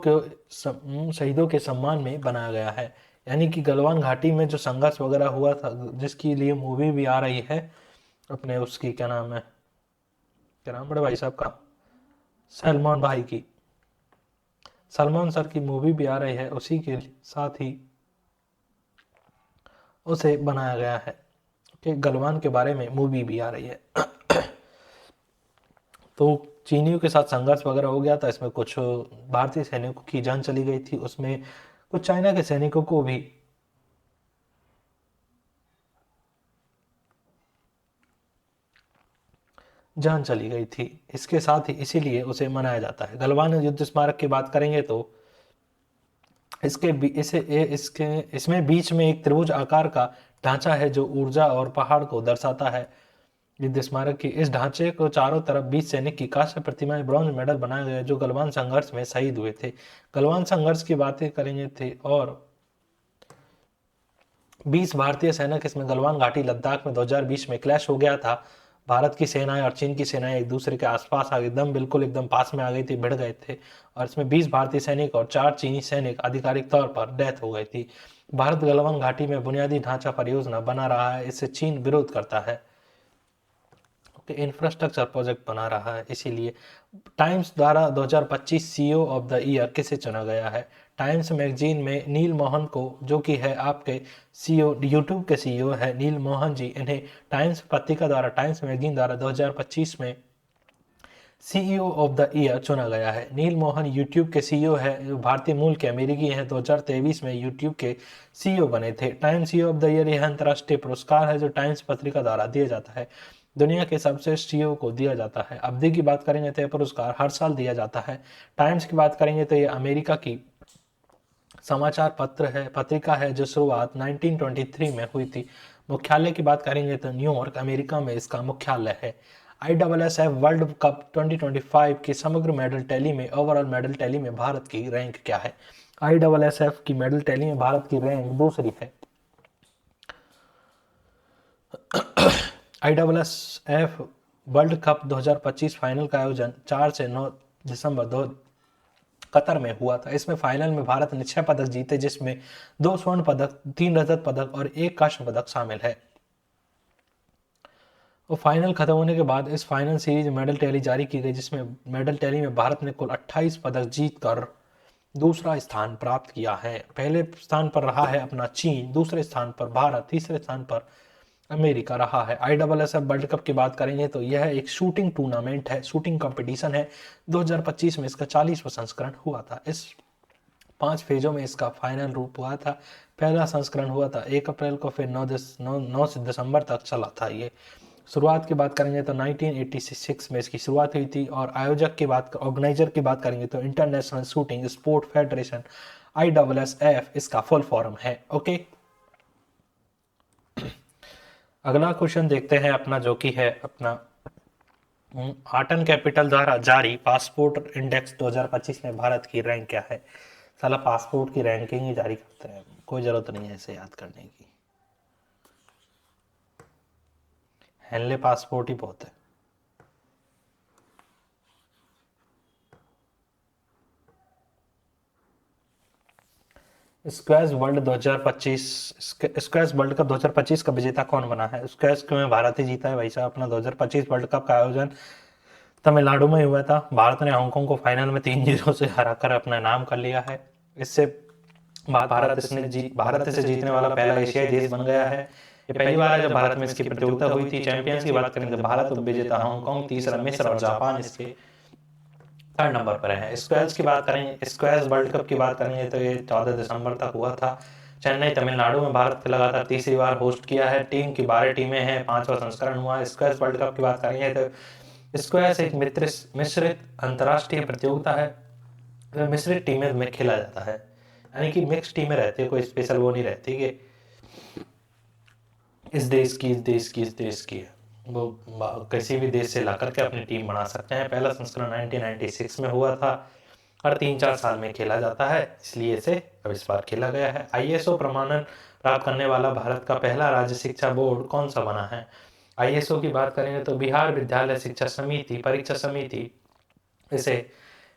के सम्मान में बनाया गया है। यानी कि गलवान घाटी में जो संघर्ष वगैरह हुआ था, जिसके लिए मूवी भी आ रही है अपने, उसकी क्या नाम है, क्या नाम बड़े भाई साहब का, सलमान भाई की, सलमान सर की मूवी भी आ रही है, उसी के साथ ही उसे बनाया गया है कि गलवान के बारे में मूवी भी आ रही है। तो चीनियों के साथ संघर्ष वगैरह हो गया था, इसमें कुछ भारतीय सैनिकों की जान चली गई थी, उसमें कुछ चाइना के सैनिकों को भी जान चली गई थी। इसके साथ ही इसीलिए उसे मनाया जाता है। गलवान युद्ध स्मारक की बात करेंगे तो इसमें बीच में एक त्रिभुज आकार का ढांचा है जो ऊर्जा और पहाड़ को दर्शाता है। युद्ध स्मारक की इस ढांचे को चारों तरफ 20 सैनिक की कांस्य प्रतिमाएं, ब्रॉन्ज मेडल बनाए गए जो गलवान संघर्ष में शहीद हुए थे। गलवान संघर्ष की बातें करेंगे थे और 20 भारतीय सैनिक इसमें गलवान घाटी लद्दाख में 2020 में क्लैश हो गया था। भारत की सेनाएं और चीन की सेनाएं एक दूसरे के आसपास आ गई, एकदम पास में आ गई थी, भिड़ गए थे, और इसमें 20 भारतीय सैनिक और 4 चीनी सैनिक आधिकारिक तौर पर डेथ हो गई थी। भारत गलवान घाटी में बुनियादी ढांचा परियोजना बना रहा है, इससे चीन विरोध करता है, इंफ्रास्ट्रक्चर प्रोजेक्ट बना रहा है। इसीलिए टाइम्स द्वारा 2025 सीईओ ऑफ द ईयर किसे चुना गया है? टाइम्स मैगजीन में नील मोहन को, जो कि है आपके सीईओ, यूट्यूब के सीईओ है नील मोहन जी, इन्हें टाइम्स पत्रिका द्वारा, टाइम्स मैगजीन द्वारा 2025 में सीईओ ऑफ द ईयर चुना गया है। नील मोहन यूट्यूब के सीईओ है, जो भारतीय मूल के अमेरिकी हैं। 2023 में यूट्यूब के सीईओ बने थे। Times CEO of the year यह अंतर्राष्ट्रीय पुरस्कार है जो टाइम्स पत्रिका द्वारा दिया जाता है। दुनिया के सर्वश्रेष्ठ सीईओ को दिया जाता है। अवधि की बात करेंगे तो यह पुरस्कार हर साल दिया जाता है। टाइम्स की बात करेंगे तो ये अमेरिका की समाचार पत्र है, पत्रिका है, जो शुरुआत 1923 में हुई थी। मुख्यालय की बात करेंगे तो न्यूयॉर्क, अमेरिका में इसका मुख्यालय है। ISSF वर्ल्ड कप 2025 की समग्र मेडल टैली में, ओवरऑल मेडल टैली में भारत की रैंक क्या है? ISSF की मेडल टैली में भारत की रैंक दूसरी है। ISSF वर्ल्ड कप 2025 फाइनल का आयोजन 4 से 9 दिसंबर 2 कतर में हुआ था। इसमें फाइनल में भारत ने 6 पदक जीते, जिसमें 2 स्वर्ण पदक, 3 रजत पदक और 1 कांस्य पदक शामिल है। और फाइनल खत्म होने के बाद इस फाइनल सीरीज मेडल टैली जारी की गई, जिसमें मेडल टैली में भारत ने कुल 28 पदक जीतकर दूसरा स्थान प्राप्त किया है। पहले स्थान पर रहा है अपना चीन, दूसरे स्थान पर भारत, तीसरे स्थान पर अमेरिका रहा है। ISSF वर्ल्ड कप की बात करेंगे तो यह एक शूटिंग टूर्नामेंट है, शूटिंग कंपटीशन है। 2025 में इसका 40वां संस्करण हुआ था। इस 5 फेजों में इसका फाइनल रूप हुआ था। पहला संस्करण हुआ था 1 अप्रैल को, फिर 9 दिसंबर तक चला था। ये शुरुआत की बात करेंगे तो 1986 में इसकी शुरुआत हुई थी। और आयोजक की बात, ऑर्गेनाइजर की बात करेंगे तो international shooting sport federation, ISSF इसका फुल फॉर्म है। ओके, अगला क्वेश्चन देखते हैं अपना, जो कि है अपना आर्टन कैपिटल द्वारा जारी पासपोर्ट इंडेक्स 2025 में भारत की रैंक क्या है? साला पासपोर्ट की रैंकिंग ही जारी करते हैं, कोई जरूरत नहीं है इसे याद करने की। हेनले पासपोर्ट ही बहुत है। Squash world 2025, squash world cup 2025 का विजेता कौन बना है? स्क्वैश में भारत ही जीता है भाई साहब। अपना 2025 वर्ल्ड कप का आयोजन तमिलनाडु में हुआ था। भारत ने हांगकांग को फाइनल में 3-0 से हराकर अपना नाम कर लिया है। इससे भारत से जीतने वाला पहला एशियाई देश बन गया है। ये पहली बार है जब भारत में इसकी प्रतियोगिता हुई थी। चैंपियंस की बात करेंगे तो भारत विजेता, हांगकांग तीसरा, मिस्र और जापान इसके 3rd नंबर पर है। स्क्वैश की बात करेंगे, स्क्वैश वर्ल्ड कप की बात करेंगे तो ये 14 दिसंबर तक हुआ था। चेन्नई, तमिलनाडु में भारत ने लगातार तीसरी बार होस्ट किया है। टीम की 12 टीमें हैं, 5वां संस्करण हुआ। स्क्वैश वर्ल्ड कप की बात करेंगे तो स्क्वैश एक मिश्रित अंतर्राष्ट्रीय प्रतियोगिता है। मिश्रित टीमें में खेला जाता है, यानी कि मिक्स टीमें रहती है, कोई स्पेशल वो नहीं रहती कि इस देश की, इस देश की, इस देश की है। वो किसी भी देश से ला करके अपनी टीम बना सकते हैं। पहला संस्करण 1996 में हुआ था। हर 3-4 साल में खेला जाता है, इसलिए इसे अब इस बार खेला गया है। ISO प्रमाणन प्राप्त करने वाला भारत का पहला राज्य शिक्षा बोर्ड कौन सा बना है? ISO की बात करेंगे तो बिहार विद्यालय शिक्षा समिति परीक्षा समिति, इसे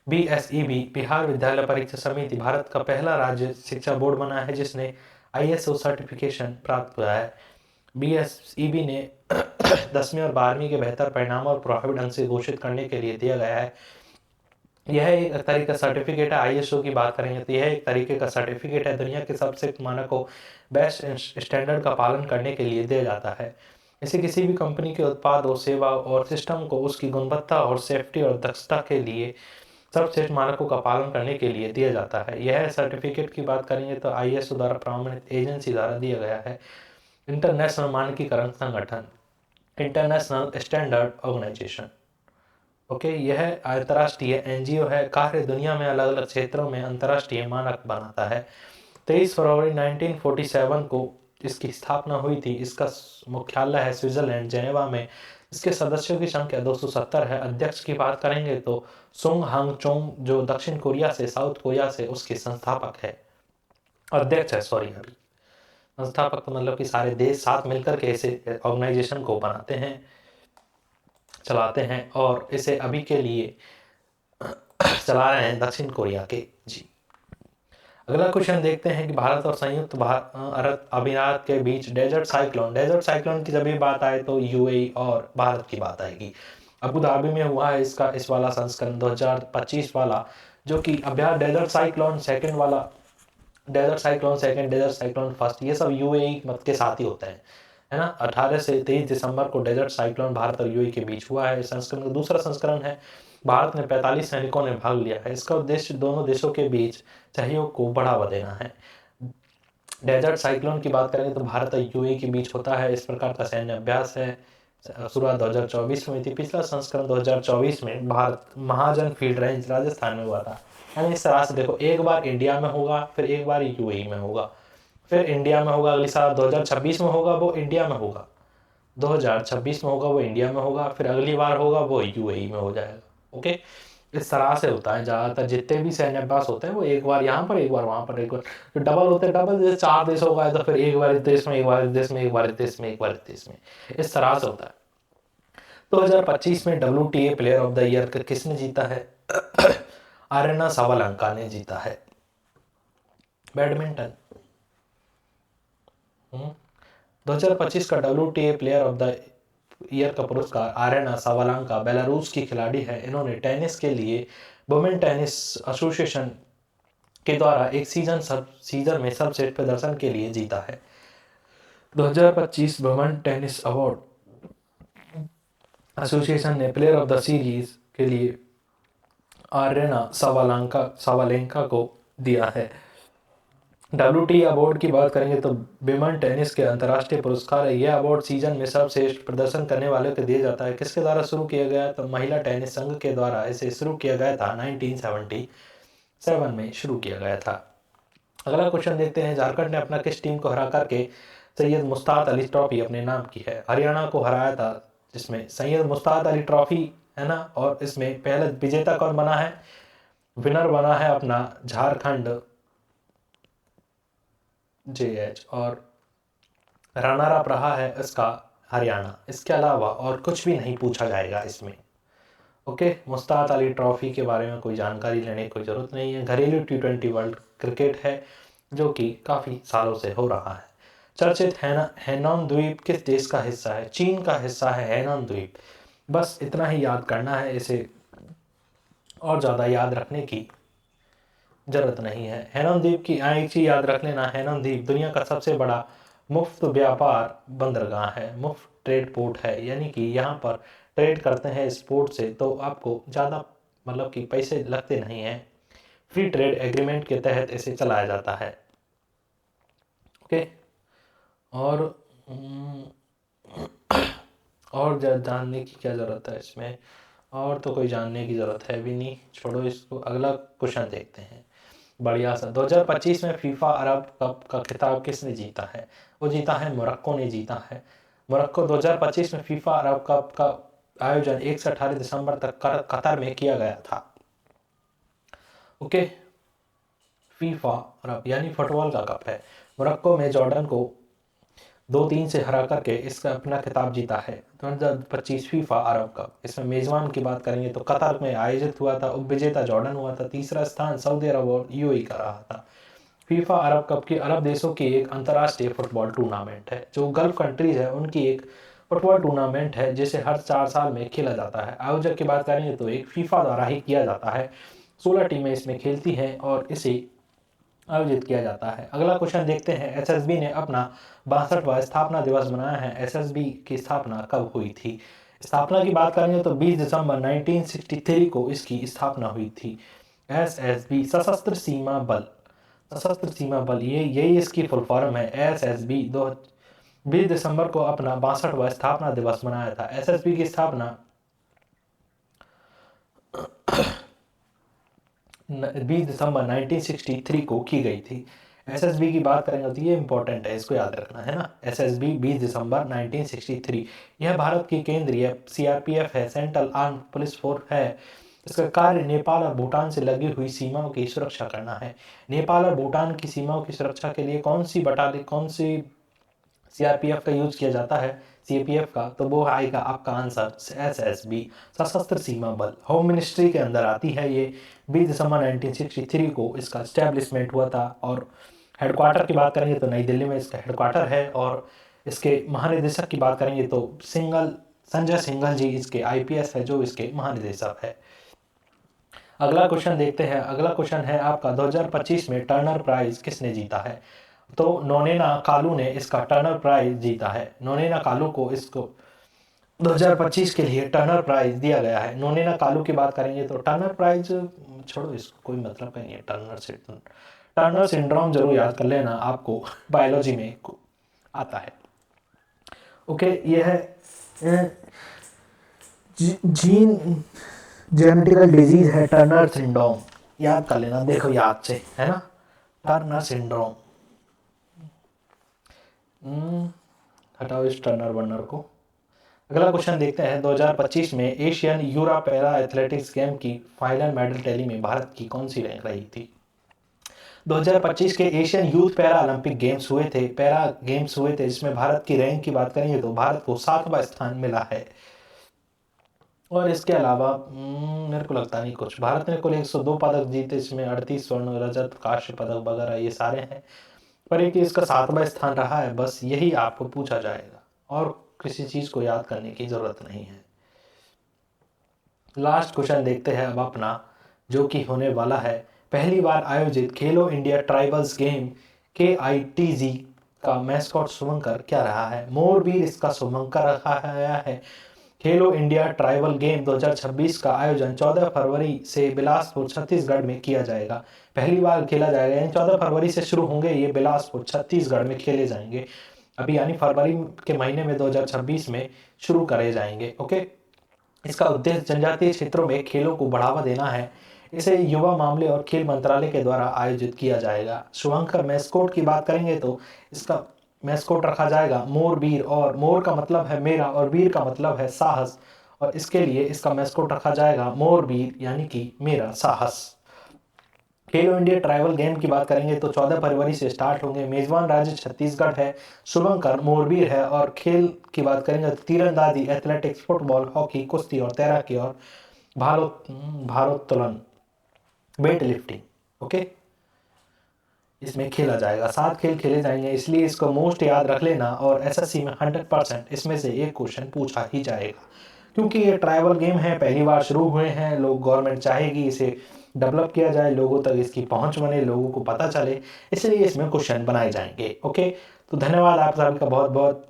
BSEB, बिहार विद्यालय परीक्षा समिति, भारत का पहला राज्य शिक्षा बोर्ड बना है जिसने ISO सर्टिफिकेशन प्राप्त किया है। BSEB ने 10वीं और 12वीं के बेहतर परिणामों और प्रभावी ढंग से घोषित करने के लिए दिया गया है। यह एक तरीके का सर्टिफिकेट है। ISO की बात करेंगे तो यह एक तरीके का सर्टिफिकेट है, दुनिया के सबसे मानकों, बेस्ट स्टैंडर्ड का पालन करने के लिए दिया जाता है। इसे किसी भी कंपनी के उत्पाद और सेवा और सिस्टम को उसकी गुणवत्ता और सेफ्टी और दक्षता के लिए सर्वश्रेष्ठ मानकों का पालन करने के लिए दिया जाता है। यह सर्टिफिकेट की बात करेंगे तो ISO द्वारा प्रमाणित एजेंसी द्वारा दिया गया है। इंटरनेशनल मानकीकरण संगठन, इंटरनेशनल स्टैंडर्ड ऑर्गेनाइजेशन। ओके, यह अंतर्राष्ट्रीय NGO है। कार्य दुनिया में अलग अलग क्षेत्रों में अंतर्राष्ट्रीय मानक बनाता है। 23 फरवरी 1947 को इसकी स्थापना हुई थी। इसका मुख्यालय है स्विट्जरलैंड, जेनेवा में। इसके सदस्यों की संख्या 270 है। अध्यक्ष की बात करेंगे तो सोंग हांग चोंग, जो दक्षिण कोरिया से, साउथ कोरिया से उसके संस्थापक है, अध्यक्ष है, सॉरी। अभी संस्थापक मतलब कि सारे देश साथ मिलकर के इसे ऑर्गेनाइजेशन को बनाते हैं, चलाते हैं, और इसे अभी के लिए चला रहे हैं दक्षिण कोरिया के। जी, अगला क्वेश्चन देखते हैं कि भारत और संयुक्त अरब अमीरात के बीच डेजर्ट साइक्लोन की जब भी बात आए तो यूएई और भारत की बात आएगी। अबू धाबी में हुआ है इसका इस वाला संस्करण 2025 वाला, जो कि अभ्यास डेजर्ट साइक्लोन सेकंड वाला, desert cyclone second, desert cyclone first, ये सब यूएई मत के साथ ही होता है ना। 18 से 23 दिसंबर को डेजर्ट साइक्लोन भारत और यूएई के बीच हुआ है। संस्करण का दूसरा संस्करण है। भारत में 45 सैनिकों ने भाग लिया है। इसका उद्देश्य दोनों देशों के बीच सहयोग को बढ़ावा देना है। डेजर्ट साइक्लोन की बात करेंगे तो भारत और यूएई के बीच होता है। इस प्रकार का सैन्य अभ्यास है। शुरुआत 2024 में थी। पिछला संस्करण 2024 में भारत महाजन फील्ड रेंज राजस्थान में हुआ था। यानी इस तरह से देखो, एक बार इंडिया में होगा, फिर एक बार यूएई में होगा, फिर इंडिया में होगा, अगली साल 2026 में होगा वो इंडिया में होगा, 2026 में होगा वो इंडिया में होगा, फिर अगली बार होगा वो यूएई में हो जाएगा। ओके, इस तरह से होता है। ज़्यादातर जितने भी सैन्य अभ्यास होते हैं वो एक बार यहाँ पर, एक बार वहाँ पर, एक बार तो डबल होते हैं। डबल जैसे 4 देशों का है तो फिर एक बार इस देश में, एक बार इस देश में, एक बार इस देश में, एक बार इस देश में, इस तरह से होता है। 2025 में WTA player of the year किसने जीता है? आर्यना सावलंका ने जीता है, बैडमिंटन। 2025 का WTA player of the year का पुरस्कार आर्यना सावलंका बेलारूस की खिलाड़ी है। इन्होंने टेनिस के लिए वुमेन टेनिस एसोसिएशन के द्वारा एक सीजन में सर्वश्रेष्ठ प्रदर्शन के लिए जीता है। 2025 वुमेन टेनिस अवार्ड एसोसिएशन ने प्लेयर ऑफ द सीरीज के लिए आर्यना सावलेंका को दिया है। WTA अवार्ड की बात करेंगे तो विमेन टेनिस के अंतर्राष्ट्रीय पुरस्कार है। यह अवार्ड सीजन में सर्वश्रेष्ठ प्रदर्शन करने वाले को दिया जाता है। किसके द्वारा शुरू किया गया? तो महिला टेनिस संघ के द्वारा इसे शुरू किया गया था। 1977 में शुरू किया गया था। अगला क्वेश्चन देखते हैं। झारखंड ने अपना किस टीम को हरा करके सैयद मुश्ताक अली ट्रॉफी अपने नाम की है? हरियाणा को हराया था, जिसमें सैयद मुश्ताक अली ट्रॉफी है ना। और इसमें पहला विजेता कौन बना है? विनर बना है अपना झारखंड JH, और रनर अप रहा है इसका हरियाणा। इसके अलावा और कुछ भी नहीं पूछा जाएगा इसमें। ओके, मुश्ताक अली ट्रॉफी के बारे में कोई जानकारी लेने की कोई ज़रूरत नहीं है। घरेलू T20 वर्ल्ड क्रिकेट है जो कि काफ़ी सालों से हो रहा है। चर्चित हैनन द्वीप किस देश का हिस्सा है? चीन का हिस्सा है हैनन द्वीप। बस इतना ही याद करना है इसे, और ज़्यादा याद रखने की जरूरत नहीं है। हैनन द्वीप की एक चीज याद रख लेना, हैनन द्वीप दुनिया का सबसे बड़ा मुफ्त व्यापार बंदरगाह है, मुफ्त ट्रेड पोर्ट है। यानी कि यहाँ पर ट्रेड करते हैं इस पोर्ट से तो आपको ज़्यादा मतलब कि पैसे लगते नहीं हैं। फ्री ट्रेड एग्रीमेंट के तहत इसे चलाया जाता है। ओके, और जानने की क्या ज़रूरत है इसमें? और तो कोई जानने की ज़रूरत है भी नहीं, छोड़ो इसको। अगला क्वेश्चन देखते हैं। बढ़िया सा। 2025 में फीफा अरब कप का खिताब किसने जीता है? वो जीता है मोरक्को ने जीता है। मोरक्को 2025 में फीफा अरब कप का आयोजन 1 से 18 दिसंबर तक कतर में किया गया था। ओके, फीफा अरब यानी फुटबॉल का कप है। मोरक्को में जॉर्डन को 2-3 से हरा करके इसका अपना खिताब जीता है। 2025 फीफा अरब कप। इसमें मेजबान की बात करेंगे तो कतर में आयोजित हुआ था। उपविजेता जॉर्डन हुआ था। तीसरा स्थान सऊदी अरब और यूएई का रहा था। फीफा अरब कप की अरब देशों की एक अंतर्राष्ट्रीय फुटबॉल टूर्नामेंट है। जो गल्फ कंट्रीज है उनकी एक फुटबॉल टूर्नामेंट है जिसे हर 4 साल में खेला जाता है। आयोजक की बात करेंगे तो एक फीफा द्वारा ही किया जाता है। 16 टीमें इसमें खेलती हैं और इसे आयोजित किया जाता है। अगला क्वेश्चन देखते हैं। एसएसबी ने अपना 62वां स्थापना दिवस मनाया है। एसएसबी की स्थापना कब हुई थी? स्थापना की बात करेंगे तो 20 दिसंबर 1963 को इसकी स्थापना हुई थी। एसएसबी सशस्त्र सीमा बल, सशस्त्र सीमा बल, ये यही इसकी फुल फॉर्म है। एसएसबी 20 दिसंबर को अपना 62वां स्थापना दिवस मनाया था। एसएसबी की स्थापना 20 दिसंबर 1963 को की गई थी। एसएसबी की बात करेंगे तो ये इंपॉर्टेंट है, इसको याद रखना है ना। एसएसबी 20 दिसंबर 1963, यह भारत की केंद्रीय CRPF है, सेंट्रल आर्म पुलिस फोर्स है। इसका कार्य नेपाल और भूटान से लगी हुई सीमाओं की सुरक्षा करना है। नेपाल और भूटान की सीमाओं की सुरक्षा के लिए कौन सी सीआरपीएफ का यूज किया जाता है, सीएपीएफ का, तो वो आएगा आपका आंसर एसएसबी, सशस्त्र सीमा बल। होम मिनिस्ट्री के अंदर आती है ये। 20 दिसंबर 1963 को इसका स्टैब्लिशमेंट हुआ था और हेडक्वार्टर की बात करेंगे तो नई दिल्ली में इसका हेडक्वार्टर है और इसके महानिदेशक की बात करेंगे तो संजय सिंघल जी इसके आईपीएस है जो इसके महानिदेशक है। अगला क्वेश्चन देखते हैं। अगला क्वेश्चन है आपका 2025 में टर्नर प्राइज किसने जीता है, तो नोनेना कालू ने इसका टर्नर प्राइज जीता है। नोनेना कालू को इसको 2025 के लिए टर्नर प्राइज दिया गया है। नोनेना कालू की बात करेंगे तो टर्नर प्राइज छोड़ो, इसको कोई मतलब नहीं है। टर्नर सिंड्रोम जरूर याद कर लेना, आपको बायोलॉजी में आता है। ओके, ये है जीन जेनेटिकल डिजीज है टर्नर सिंड्रोम, याद कर लेना, देखो याद से, है ना, टर्नर सिंड्रोम। हटाओ इस टर्नर वर्नर को। अगला क्वेश्चन देखते हैं। 2025 में एशियन यूरा पैरा एथलेटिक्स गेम की फाइनल मेडल टैली में भारत की कौन सी रैंक रही थी। 2025 के Asian youth para Olympic games हुए थे, जिसमें भारत की रैंक की बात करेंगे तो भारत को 7वां स्थान मिला है। और इसके अलावा मेरे को लगता नहीं कुछ, भारत ने कुल 102 पदक जीते, इसमें 38 स्वर्ण, रजत, कांस्य पदक वगैरह ये सारे हैं, पर एक इसका 7वां स्थान रहा है। बस यही आपको पूछा जाएगा और किसी चीज को याद करने की जरूरत नहीं है। लास्ट क्वेश्चन देखते हैं अब अपना, जो कि होने वाला है पहली बार आयोजित खेलो इंडिया ट्राइबल्स गेम KITG का मैस्कॉट शुभंकर क्या रहा है। मोरबीर इसका शुभंकर रखा गया है। खेलो इंडिया ट्राइबल गेम 2026 का आयोजन 14 फरवरी से बिलासपुर छत्तीसगढ़ में किया जाएगा। पहली बार खेला जाएगा, यानी 14 फरवरी से शुरू होंगे ये, बिलासपुर छत्तीसगढ़ में खेले जाएंगे अभी, यानी फरवरी के महीने में 2026 में शुरू करे जाएंगे। ओके, इसका उद्देश्य जनजातीय क्षेत्रों में खेलों को बढ़ावा देना है। इसे युवा मामले और खेल मंत्रालय के द्वारा आयोजित किया जाएगा। शुभंकर मैस्कोट की बात करेंगे तो इसका मैस्कोट रखा जाएगा मोरबीर, और मोर का मतलब है मेरा और वीर का मतलब है साहस, और इसके लिए इसका मैस्कोट रखा जाएगा मोरबीर, यानी कि मेरा साहस। खेलो इंडिया ट्राइबल गेम की बात करेंगे तो 14 फरवरी से स्टार्ट होंगे। मेजबान राज्य छत्तीसगढ़ है, शुभंकर मोरबीर है, और खेल की बात करेंगे तो तीरंदाजी, एथलेटिक्स, फुटबॉल, हॉकी, कुश्ती और तैराकी और भारोत्तोलन, वेट लिफ्टिंग, ओके, इसमें खेला जाएगा। 7 खेल खेले जाएंगे, इसलिए इसको मोस्ट याद रख लेना, और एसएससी में 100% इसमें से एक क्वेश्चन पूछा ही जाएगा, क्योंकि ये ट्राइबल गेम है, पहली बार शुरू हुए हैं। गवर्नमेंट चाहेगी इसे डेवलप किया जाए, लोगों तक इसकी पहुंच बने, लोगों को पता चले, इसलिए इसमें क्वेश्चन बनाए जाएंगे। ओके, तो धन्यवाद आप सभी का बहुत बहुत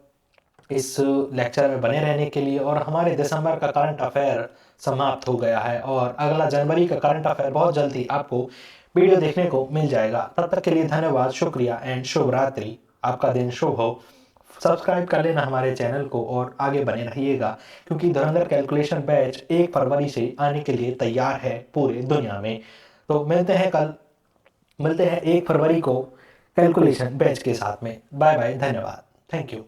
इस लेक्चर में बने रहने के लिए। और हमारे दिसंबर का करंट अफेयर समाप्त हो गया है, और अगला जनवरी का करंट अफेयर बहुत जल्दी आपको वीडियो देखने को मिल जाएगा। तब तक के लिए धन्यवाद, शुक्रिया एंड शुभ रात्रि। आपका दिन शुभ हो। सब्सक्राइब कर लेना हमारे चैनल को और आगे बने रहिएगा, क्योंकि धुरंधर कैलकुलेशन बैच 1 फरवरी से आने के लिए तैयार है पूरे दुनिया में। तो मिलते हैं 1 फरवरी को कैलकुलेशन बैच के साथ में। बाय बाय, धन्यवाद, थैंक यू।